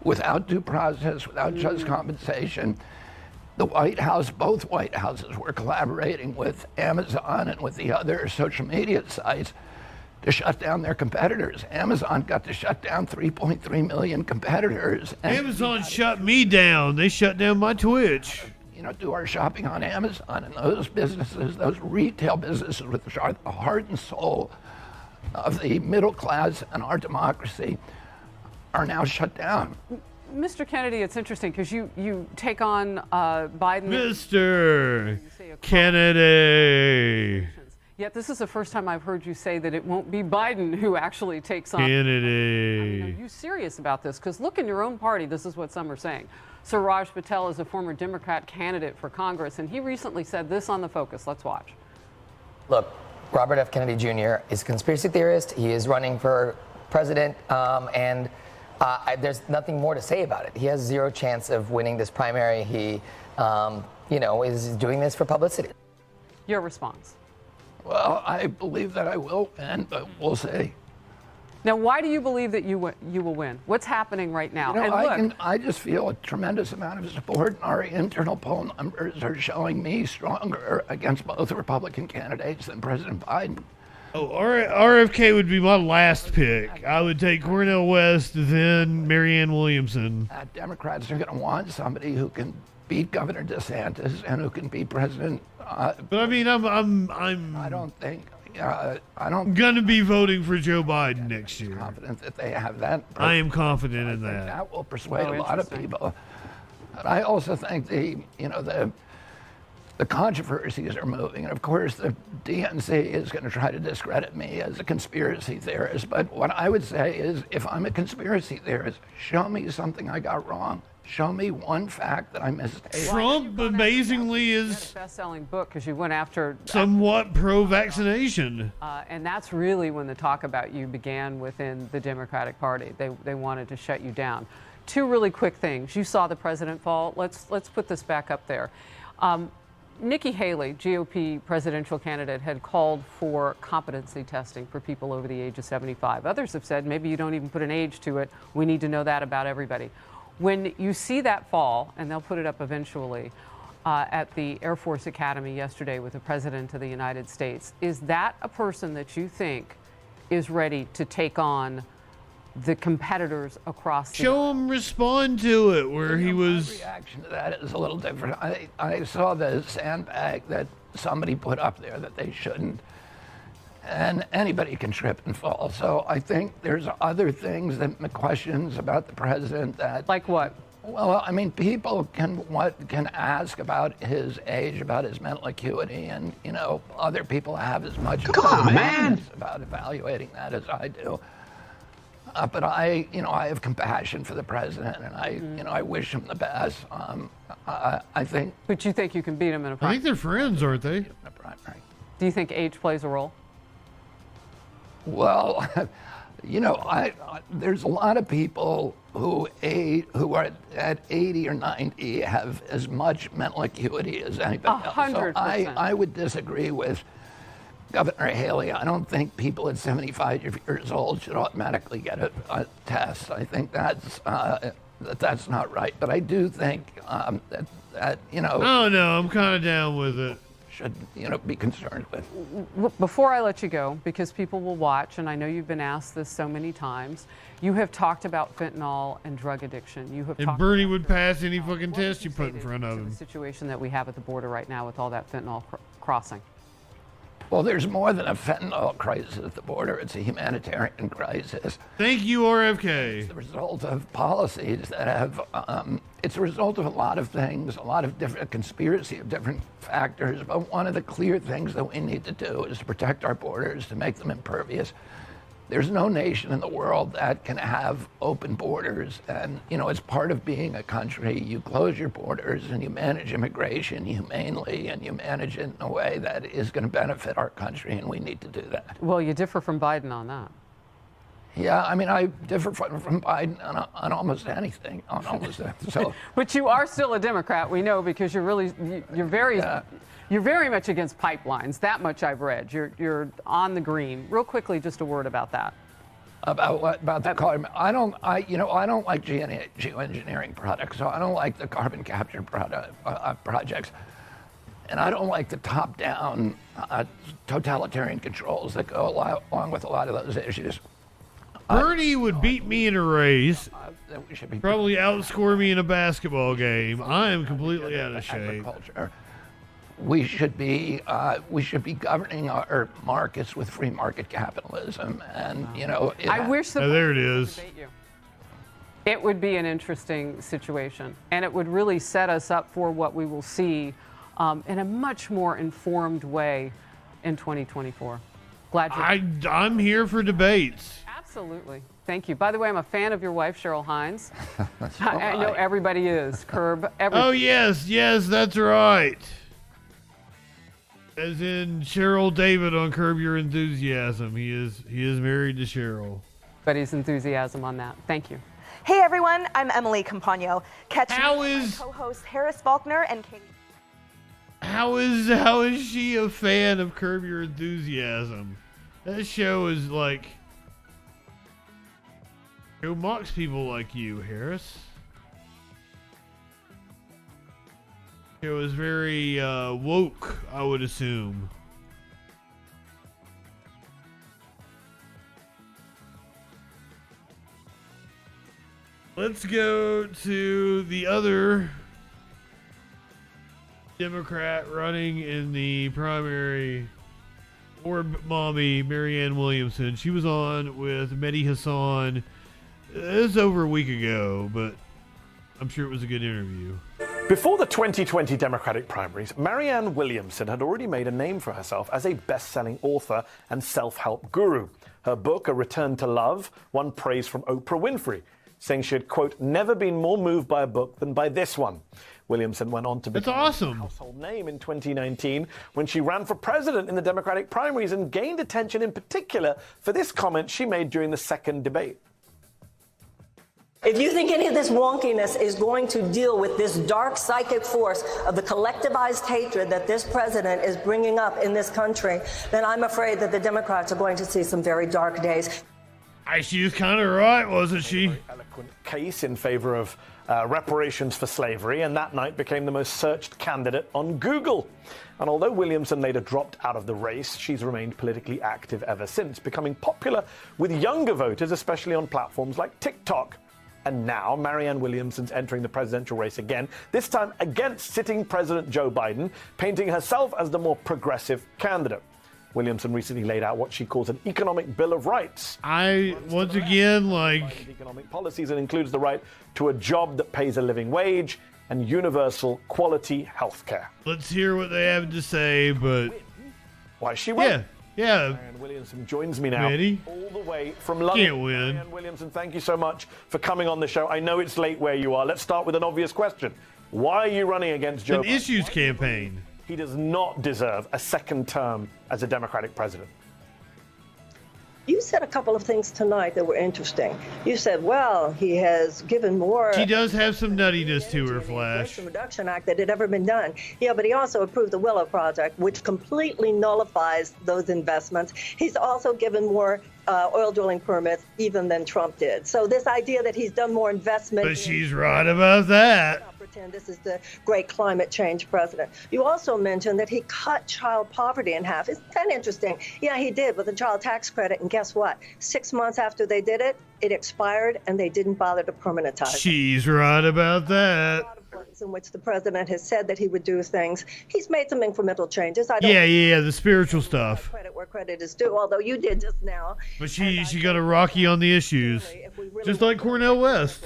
without due process, without just compensation. The White House, both White Houses were collaborating with Amazon and with the other social media sites to shut down their competitors. Amazon got to shut down 3.3 million competitors. Amazon shut me down. They shut down my Twitch. Do our shopping on Amazon, and those businesses, those retail businesses, which are the heart and soul of the middle class and our democracy, are now shut down. Mr. Kennedy, it's interesting because you take on Biden. Mr. Kennedy. Yet this is the first time I've heard you say that it won't be Biden who actually takes on Kennedy. Are you serious about this? Because look, in your own party, this is what some are saying. Suraj Patel is a former Democrat candidate for Congress, and he recently said this on The Focus. Let's watch. Look, Robert F. Kennedy Jr. is a conspiracy theorist. He is running for president, and there's nothing more to say about it. He has zero chance of winning this primary. He, is doing this for publicity. Your response? Well, I believe that I will win, but we'll see. Now, why do you believe that you will win? What's happening right now? I just feel a tremendous amount of support. Our internal poll numbers are showing me stronger against both Republican candidates than President Biden. Oh, RFK would be my last pick. I would take Cornel West, then Marianne Williamson. Democrats are going to want somebody who can beat Governor DeSantis and who can beat President. But I mean, I'm. I don't think. I'm going to be voting for Joe Biden next year. Confident that they have that. I am confident in that. That will persuade a lot of people. But I also think the controversies are moving. And of course, the DNC is going to try to discredit me as a conspiracy theorist. But what I would say is, if I'm a conspiracy theorist, show me something I got wrong. Show me one fact that I misstated. Trump amazingly is a best-selling book because you went after somewhat pro-vaccination. And that's really when the talk about you began within the Democratic Party. They wanted to shut you down. Two really quick things. You saw the president fall. Let's put this back up there. Nikki Haley, GOP presidential candidate, had called for competency testing for people over the age of 75. Others have said maybe you don't even put an age to it. We need to know that about everybody. When you see that fall, and they'll put it up eventually, at the Air Force Academy yesterday with the President of the United States, is that a person that you think is ready to take on the competitors across the Show him respond to it where he was. My reaction to that is a little different. I saw the sandbag that somebody put up there that they shouldn't. And anybody can trip and fall. So I think there's other things that questions about the president that. Like what? Well, I mean, people can ask about his age, about his mental acuity, and other people have as much. Come on, man! About evaluating that as I do. But I have compassion for the president, and I wish him the best. I think. But you think you can beat him in a primary? I think they're friends, aren't they? Do you think age plays a role? Well, there's a lot of people who are at 80 or 90 have as much mental acuity as anybody else. 100%. So I would disagree with Governor Haley. I don't think people at 75 years old should automatically get a test. I think that's not right. But I do think that. Oh no, I'm kind of down with it. Should be concerned with. Before I let you go, because people will watch, and I know you've been asked this so many times, you have talked about fentanyl and drug addiction. You have and talked Bernie about would pass any fucking test you put in front of him. The situation that we have at the border right now with all that fentanyl crossing. Well, there's more than a fentanyl crisis at the border. It's a humanitarian crisis. Thank you, RFK. It's the result of policies that have, it's a result of a lot of things, a lot of different, conspiracy of different factors. But one of the clear things that we need to do is to protect our borders, to make them impervious. There's no nation in the world that can have open borders. And, it's part of being a country. You close your borders and you manage immigration humanely, and you manage it in a way that is going to benefit our country, and we need to do that. Well, you differ from Biden on that. Yeah, I mean, I differ from Biden on almost anything, so. But you are still a Democrat, we know, because you're very much against pipelines. That much I've read. You're on the green. Real quickly, just a word about that. About what? About the carbon? I don't like geoengineering products. So I don't like the carbon capture projects, and I don't like the top-down totalitarian controls that go along with a lot of those issues. Bernie would beat me in a race. Probably outscore me in a basketball game. I am completely out of shape. We should be governing our markets with free market capitalism, and I wish the there it is. It would be an interesting situation, and it would really set us up for what we will see in a much more informed way in 2024. I'm here for debates. Absolutely. Thank you. By the way, I'm a fan of your wife, Cheryl Hines. I know everybody is. Curb. Oh, yes, that's right. As in Cheryl David on Curb Your Enthusiasm. He is married to Cheryl. everybody's enthusiasm on that. Thank you. Hey everyone, I'm Emily Campagno. Catch How me and is- my co-host Harris Faulkner and Katie. How is she a fan of Curb Your Enthusiasm? That show is like, it mocks people like you, Harris. It was very woke, I would assume. Let's go to the other Democrat running in the primary, Orb Mommy, Marianne Williamson. She was on with Mehdi Hassan. It was over a week ago, but I'm sure it was a good interview. Before the 2020 Democratic primaries, Marianne Williamson had already made a name for herself as a best-selling author and self-help guru. Her book, A Return to Love, won praise from Oprah Winfrey, saying she had, quote, never been more moved by a book than by this one. Williamson went on to become a household name in 2019 when she ran for president in the Democratic primaries and gained attention in particular for this comment she made during the second debate. If you think any of this wonkiness is going to deal with this dark psychic force of the collectivized hatred that this president is bringing up in this country, then I'm afraid that the Democrats are going to see some very dark days. She was kind of right, wasn't she? Eloquent case in favor of reparations for slavery, and that night became the most searched candidate on Google. And although Williamson later dropped out of the race, she's remained politically active ever since, becoming popular with younger voters, especially on platforms like TikTok. And now Marianne Williamson's entering the presidential race again, this time against sitting President Joe Biden, painting herself as the more progressive candidate. Williamson recently laid out what she calls an economic bill of rights. Once again, like, economic policies that includes the right to a job that pays a living wage and universal quality health care. Let's hear what they have to say, but why she win? Yeah. Marianne Williamson joins me now, Ready? all the way from London. Can't win. Marianne Williamson, thank you so much for coming on the show. I know it's late where you are. Let's start with an obvious question. Why are you running against Joe An Biden? issues campaign. He does not deserve a second term as a Democratic president. You said a couple of things tonight that were interesting. You said, well, he has given more. She does have some nuttiness to her, Flash. Inflation Reduction Act that had ever been done. Yeah, but he also approved the Willow Project, which completely nullifies those investments. He's also given more oil drilling permits even than Trump did. So this idea that he's done more investment. But she's right about that. Pretend this is the great climate change president. You also mentioned that he cut child poverty in half. Isn't that interesting? Yeah, he did with the child tax credit. And guess what? 6 months after they did it, it expired and they didn't bother to permanentize it. She's right about that. In which the president has said that he would do things. He's made some incremental changes. Yeah, the spiritual stuff. Credit where credit is due, although you did just now. But she got a Rocky on the issues, just like Cornel West.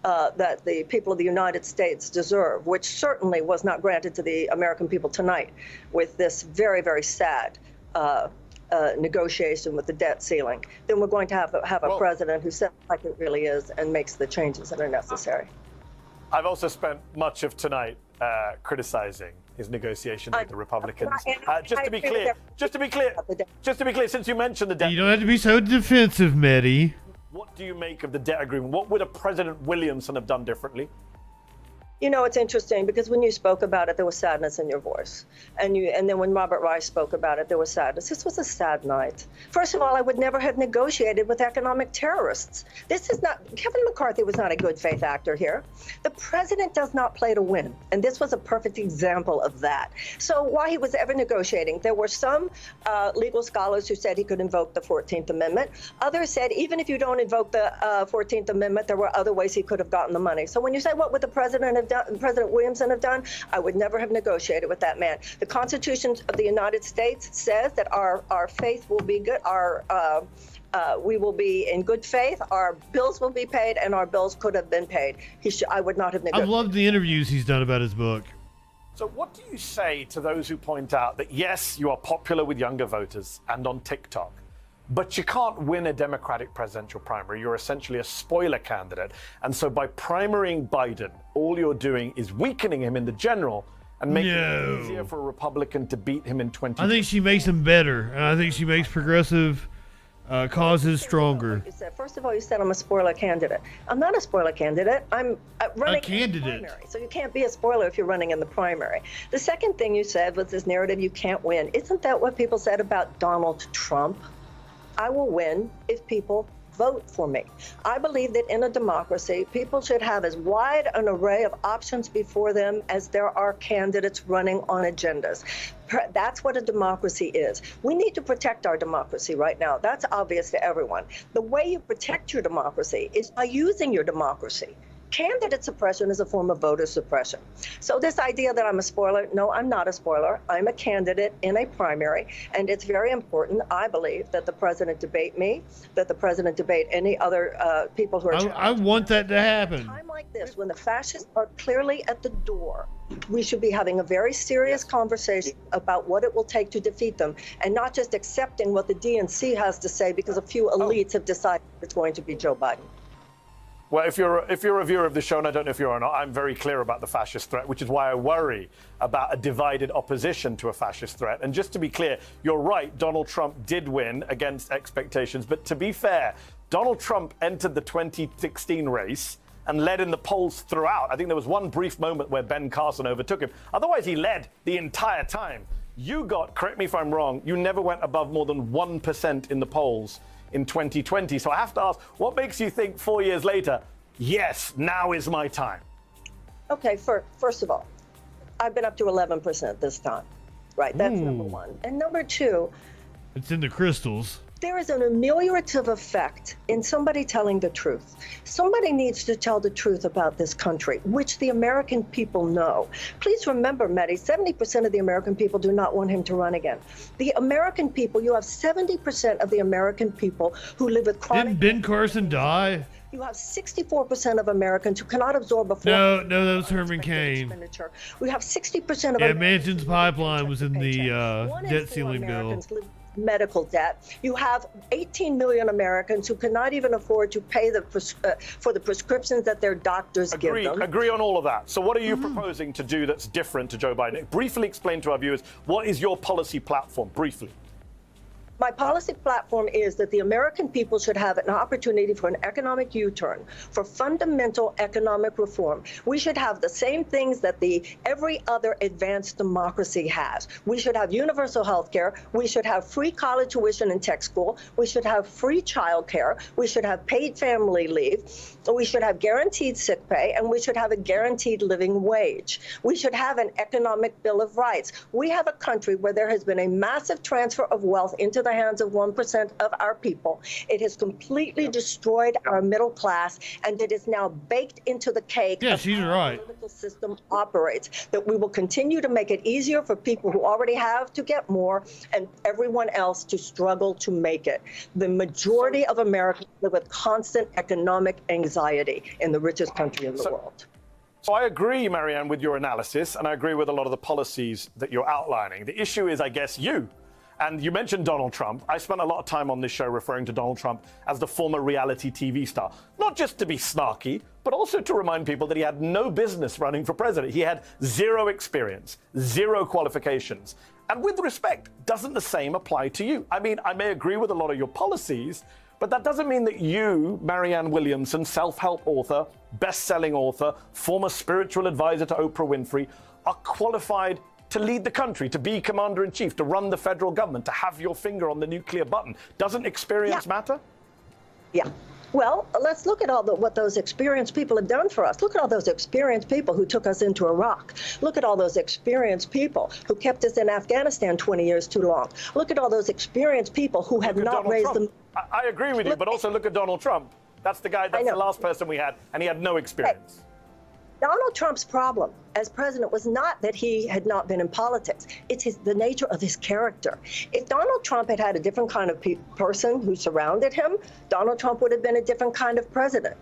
That the people of the United States deserve, which certainly was not granted to the American people tonight with this very, very sad negotiation with the debt ceiling, then we're going to have a president who says like it really is and makes the changes that are necessary. I've also spent much of tonight criticizing his negotiations with the Republicans. Just to be clear, since you mentioned the debt, You don't have to be so defensive, Mehdi. what do you make of the debt agreement? What would a President Williamson have done differently? You know, it's interesting because when you spoke about it, there was sadness in your voice. And then when Robert Rice spoke about it, there was sadness. This was a sad night. First of all, I would never have negotiated with economic terrorists. Kevin McCarthy was not a good faith actor here. The president does not play to win. And this was a perfect example of that. So why he was ever negotiating, there were some legal scholars who said he could invoke the 14th Amendment. Others said, even if you don't invoke the 14th Amendment, there were other ways he could have gotten the money. So when you say, what would the president have done, President Williamson have done, I would never have negotiated with that man. The Constitution of the United States says that our faith will be good, we will be in good faith, our bills will be paid, and our bills could have been paid. I would not have negotiated. I've loved the interviews he's done about his book. So what do you say to those who point out that, yes, you are popular with younger voters and on TikTok, but you can't win a Democratic presidential primary? You're essentially a spoiler candidate. And so by primarying Biden, all you're doing is weakening him in the general and making it easier for a Republican to beat him in 2020. I think she makes him better. And I think she makes progressive causes stronger. You said, first of all, you said I'm a spoiler candidate. I'm not a spoiler candidate. I'm running in the primary. So you can't be a spoiler if you're running in the primary. The second thing you said was this narrative you can't win. Isn't that what people said about Donald Trump? I will win if people vote for me. I believe that in a democracy, people should have as wide an array of options before them as there are candidates running on agendas. That's what a democracy is. We need to protect our democracy right now. That's obvious to everyone. The way you protect your democracy is by using your democracy. Candidate suppression is a form of voter suppression. So this idea that I'm a spoiler, no, I'm not a spoiler. I'm a candidate in a primary, and it's very important, I believe, that the president debate me, that the president debate any other people who are I want that to happen. At a time like this, when the fascists are clearly at the door, we should be having a very serious conversation about what it will take to defeat them, and not just accepting what the DNC has to say because a few elites have decided it's going to be Joe Biden. Well, if you're a viewer of the show, and I don't know if you are or not, I'm very clear about the fascist threat, which is why I worry about a divided opposition to a fascist threat. And just to be clear, you're right, Donald Trump did win against expectations. But to be fair, Donald Trump entered the 2016 race and led in the polls throughout. I think there was one brief moment where Ben Carson overtook him. Otherwise, he led the entire time. You got, correct me if I'm wrong, you never went above more than 1% in the polls in 2020. So I have to ask, what makes you think 4 years later, yes, now is my time? Okay, first of all, I've been up to 11% this time. Right, that's number one. And number two, it's in the crystals. There is an ameliorative effect in somebody telling the truth. Somebody needs to tell the truth about this country, which the American people know. Please remember, Mehdi, 70% of the American people do not want him to run again. The American people, you have 70% of the American people who live with chronic... Didn't Ben Carson die? You have 64% of Americans who cannot absorb a... No, that was Herman Cain. We have 60% of... Yeah, Manchin's pipeline was in the debt ceiling bill. Medical debt. You have 18 million Americans who cannot even afford to pay for the prescriptions that their doctors give them. Agree on all of that. So what are you proposing to do that's different to Joe Biden? Briefly explain to our viewers, what is your policy platform, briefly? My policy platform is that the American people should have an opportunity for an economic U-turn, for fundamental economic reform. We should have the same things that every other advanced democracy has. We should have universal health care. We should have free college tuition and tech school. We should have free child care. We should have paid family leave. We should have guaranteed sick pay, and we should have a guaranteed living wage. We should have an economic bill of rights. We have a country where there has been a massive transfer of wealth into the hands of 1% of our people. It has completely destroyed our middle class, and it is now baked into the cake of how the political system operates. That we will continue to make it easier for people who already have to get more, and everyone else to struggle to make it. The majority of Americans live with constant economic anxiety in the richest country in the world. So I agree, Marianne, with your analysis, and I agree with a lot of the policies that you're outlining. The issue is, I guess, you. And you mentioned Donald Trump. I spent a lot of time on this show referring to Donald Trump as the former reality TV star. Not just to be snarky, but also to remind people that he had no business running for president. He had zero experience, zero qualifications. And with respect, doesn't the same apply to you? I mean, I may agree with a lot of your policies, but that doesn't mean that you, Marianne Williamson, self-help author, best-selling author, former spiritual advisor to Oprah Winfrey, are qualified to lead the country, to be commander-in-chief, to run the federal government, to have your finger on the nuclear button. Doesn't experience matter? Yeah. Well, let's look at what those experienced people have done for us. Look at all those experienced people who took us into Iraq. Look at all those experienced people who kept us in Afghanistan 20 years too long. Look at all those experienced people who have not raised them. I agree with you, but also look at Donald Trump. That's the guy, that's the last person we had, and he had no experience. Donald Trump's problem as president was not that he had not been in politics. It's the nature of his character. If Donald Trump had had a different kind of person who surrounded him, Donald Trump would have been a different kind of president.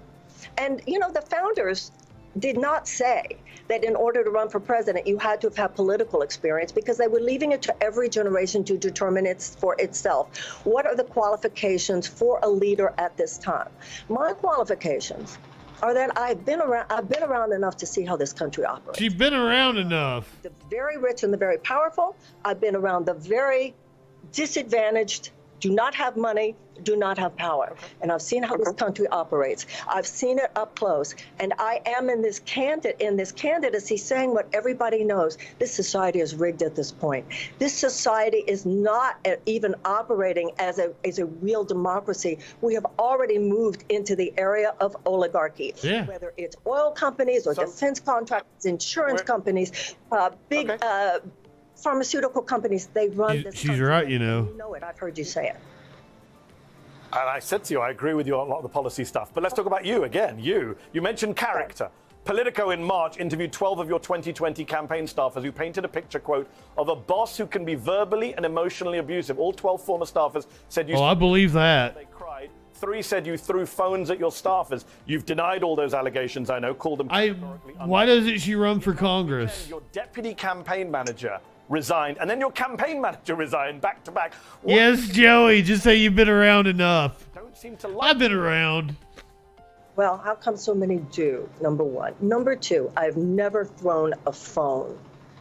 And, you know, the founders did not say that in order to run for president, you had to have had political experience, because they were leaving it to every generation to determine for itself. What are the qualifications for a leader at this time? My qualifications are that I've been around enough to see how this country operates. She's been around enough. The very rich and the very powerful. I've been around the very disadvantaged do not have money, do not have power. And I've seen how this country operates. I've seen it up close. And I am in this candidacy saying what everybody knows. This society is rigged at this point. This society is not even operating as a real democracy. We have already moved into the area of oligarchy, whether it's oil companies or defense contractors, insurance companies, big pharmaceutical companies. They run this She's country. right, you know. You know it. I've heard you say it. And I said to you, I agree with you on a lot of the policy stuff. But let's talk about you again. You mentioned character. Politico in March interviewed 12 of your 2020 campaign staffers who painted a picture, quote, of a boss who can be verbally and emotionally abusive. All 12 former staffers said you... Oh, I believe that. They cried. 3 said you threw phones at your staffers. You've denied all those allegations, I know, called them... Why doesn't she run for Congress? Your deputy campaign manager resigned, and then your campaign manager resigned back to back. Yes, Joey, just say you've been around enough. Don't seem to like I've been around. Well, how come so many do, number one? Number two, I've never thrown a phone,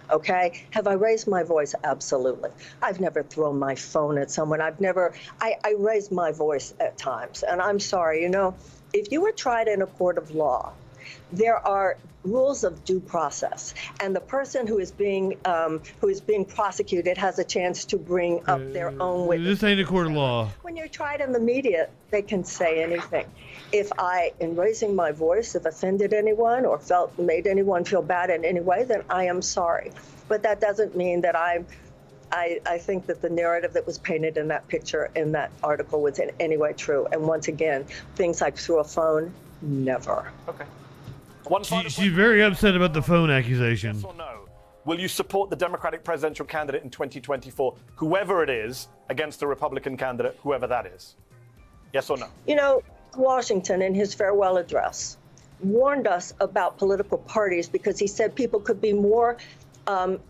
okay? Have I raised my voice? Absolutely. I've never thrown my phone at someone. I raised my voice at times, and I'm sorry, you know, if you were tried in a court of law, there are rules of due process, and the person who is being prosecuted has a chance to bring up their own witness. This ain't a court of law. When you're tried in the media, they can say anything. If I, in raising my voice, have offended anyone or made anyone feel bad in any way, then I am sorry. But that doesn't mean that I think that the narrative that was painted in that picture, in that article, was in any way true. And once again, things like through a phone, never. Okay. She's very upset about the phone accusation. Yes or no? Will you support the Democratic presidential candidate in 2024, whoever it is, against the Republican candidate, whoever that is? Yes or no? You know, Washington, in his farewell address, warned us about political parties because he said people could be more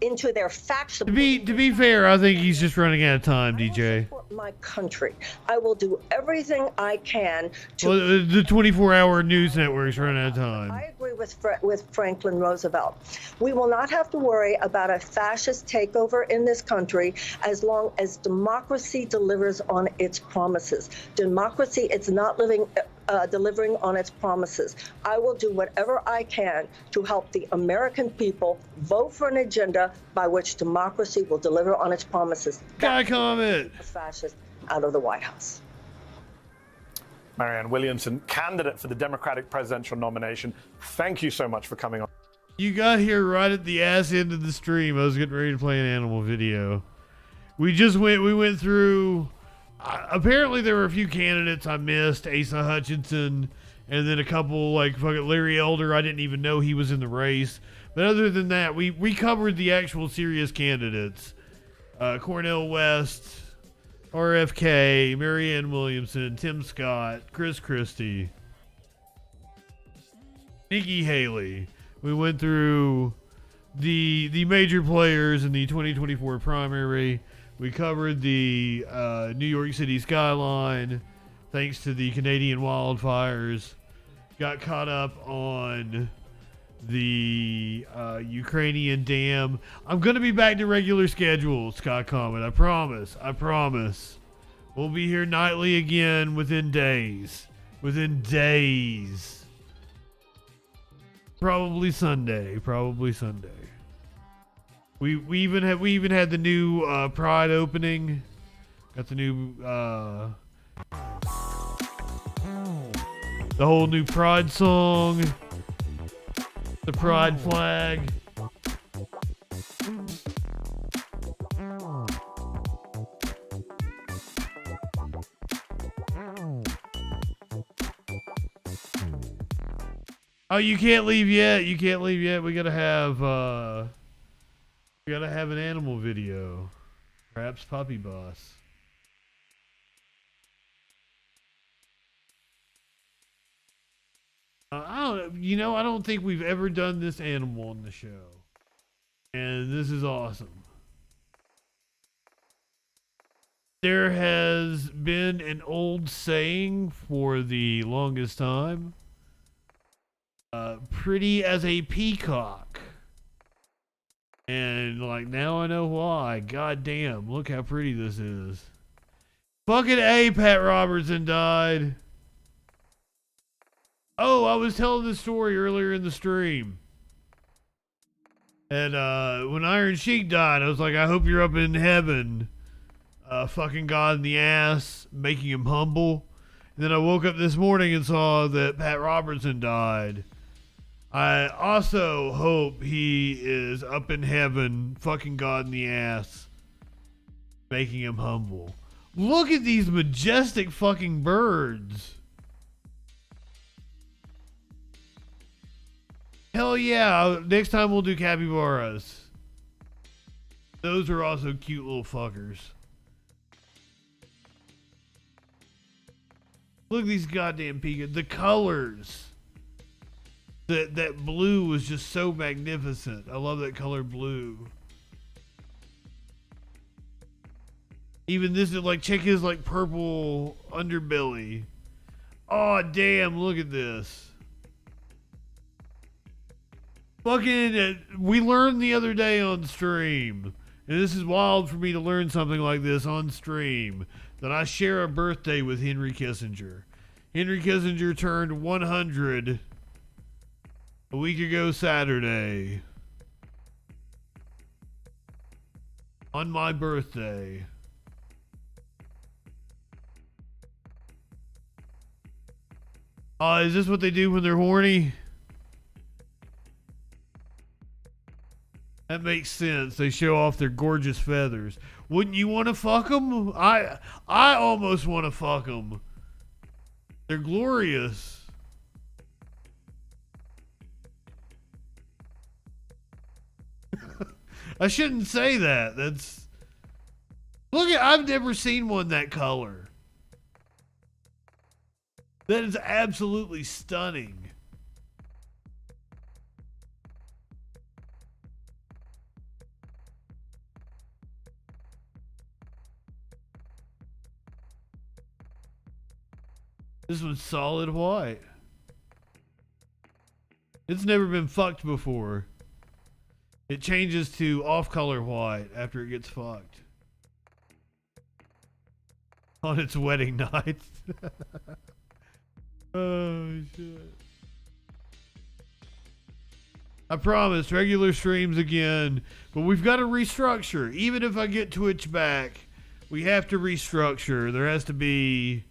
into their faction. To be fair, I think he's just running out of time, DJ. My country. I will do everything I can to... Well, the 24-hour news network's running out of time. I agree with Franklin Roosevelt. We will not have to worry about a fascist takeover in this country as long as democracy delivers on its promises. Democracy is not delivering on its promises. I will do whatever I can to help the American people vote for an agenda by which democracy will deliver on its promises. Guy comment. A fascist out of the White House. Marianne Williamson, candidate for the Democratic presidential nomination. Thank you so much for coming on. You got here right at the ass end of the stream. I was getting ready to play an animal video. We went through. Apparently, there were a few candidates I missed. Asa Hutchinson, and then a couple like fucking Larry Elder. I didn't even know he was in the race. But other than that, we covered the actual serious candidates. Cornel West, RFK, Marianne Williamson, Tim Scott, Chris Christie, Nikki Haley. We went through the major players in the 2024 primary. We covered the New York City skyline, thanks to the Canadian wildfires. Got caught up on the Ukrainian dam. I'm going to be back to regular schedule, Scott Comet. I promise. We'll be here nightly again within days. Probably Sunday. We even had the new Pride opening. Got the new the whole new Pride song. The Pride flag. Oh, you can't leave yet. We gotta have an animal video. Perhaps Puppy Boss. I don't think we've ever done this animal on the show. And this is awesome. There has been an old saying for the longest time. Pretty as a peacock. And like now I know why. God damn, look how pretty this is. Fucking A, Pat Robertson died. Oh, I was telling this story earlier in the stream. And when Iron Sheik died, I was like, I hope you're up in heaven. Fucking God in the ass, making him humble. And then I woke up this morning and saw that Pat Robertson died. I also hope he is up in heaven, fucking God in the ass, making him humble. Look at these majestic fucking birds. Hell yeah, next time we'll do capybaras. Those are also cute little fuckers. Look at these goddamn peacocks. The colors. That blue was just so magnificent. I love that color blue. Even this is like, check his like purple underbelly. Oh damn, look at this. Fucking, we learned the other day on stream, and this is wild for me to learn something like this on stream, that I share a birthday with Henry Kissinger. Henry Kissinger turned 100 a week ago Saturday. On my birthday. Is this what they do when they're horny? That makes sense. They show off their gorgeous feathers. Wouldn't you want to fuck them? I almost want to fuck them. They're glorious. I shouldn't say that. That's... Look at... I've never seen one that color. That is absolutely stunning. This one's solid white. It's never been fucked before. It changes to off-color white after it gets fucked. On its wedding night. Oh, shit. I promise, regular streams again. But we've got to restructure. Even if I get Twitch back, we have to restructure. There has to be...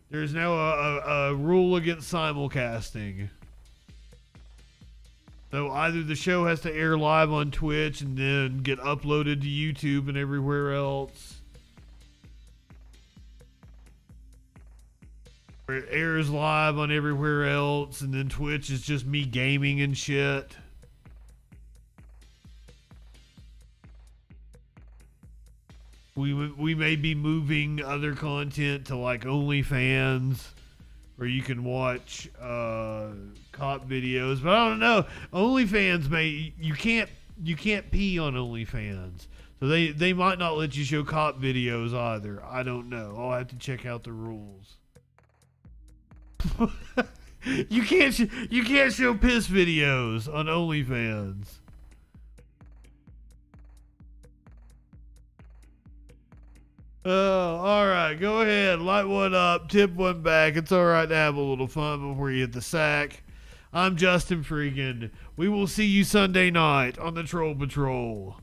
There's now a rule against simulcasting. So either the show has to air live on Twitch and then get uploaded to YouTube and everywhere else, or it airs live on everywhere else and then Twitch is just me gaming and shit. We may be moving other content to like OnlyFans, where you can watch cop videos, but I don't know. OnlyFans you can't pee on OnlyFans, so they might not let you show cop videos either. I don't know. I'll have to check out the rules. You can't show piss videos on OnlyFans. Oh, all right. Go ahead. Light one up. Tip one back. It's all right to have a little fun before you hit the sack. I'm Justin Freakin. We will see you Sunday night on the Troll Patrol.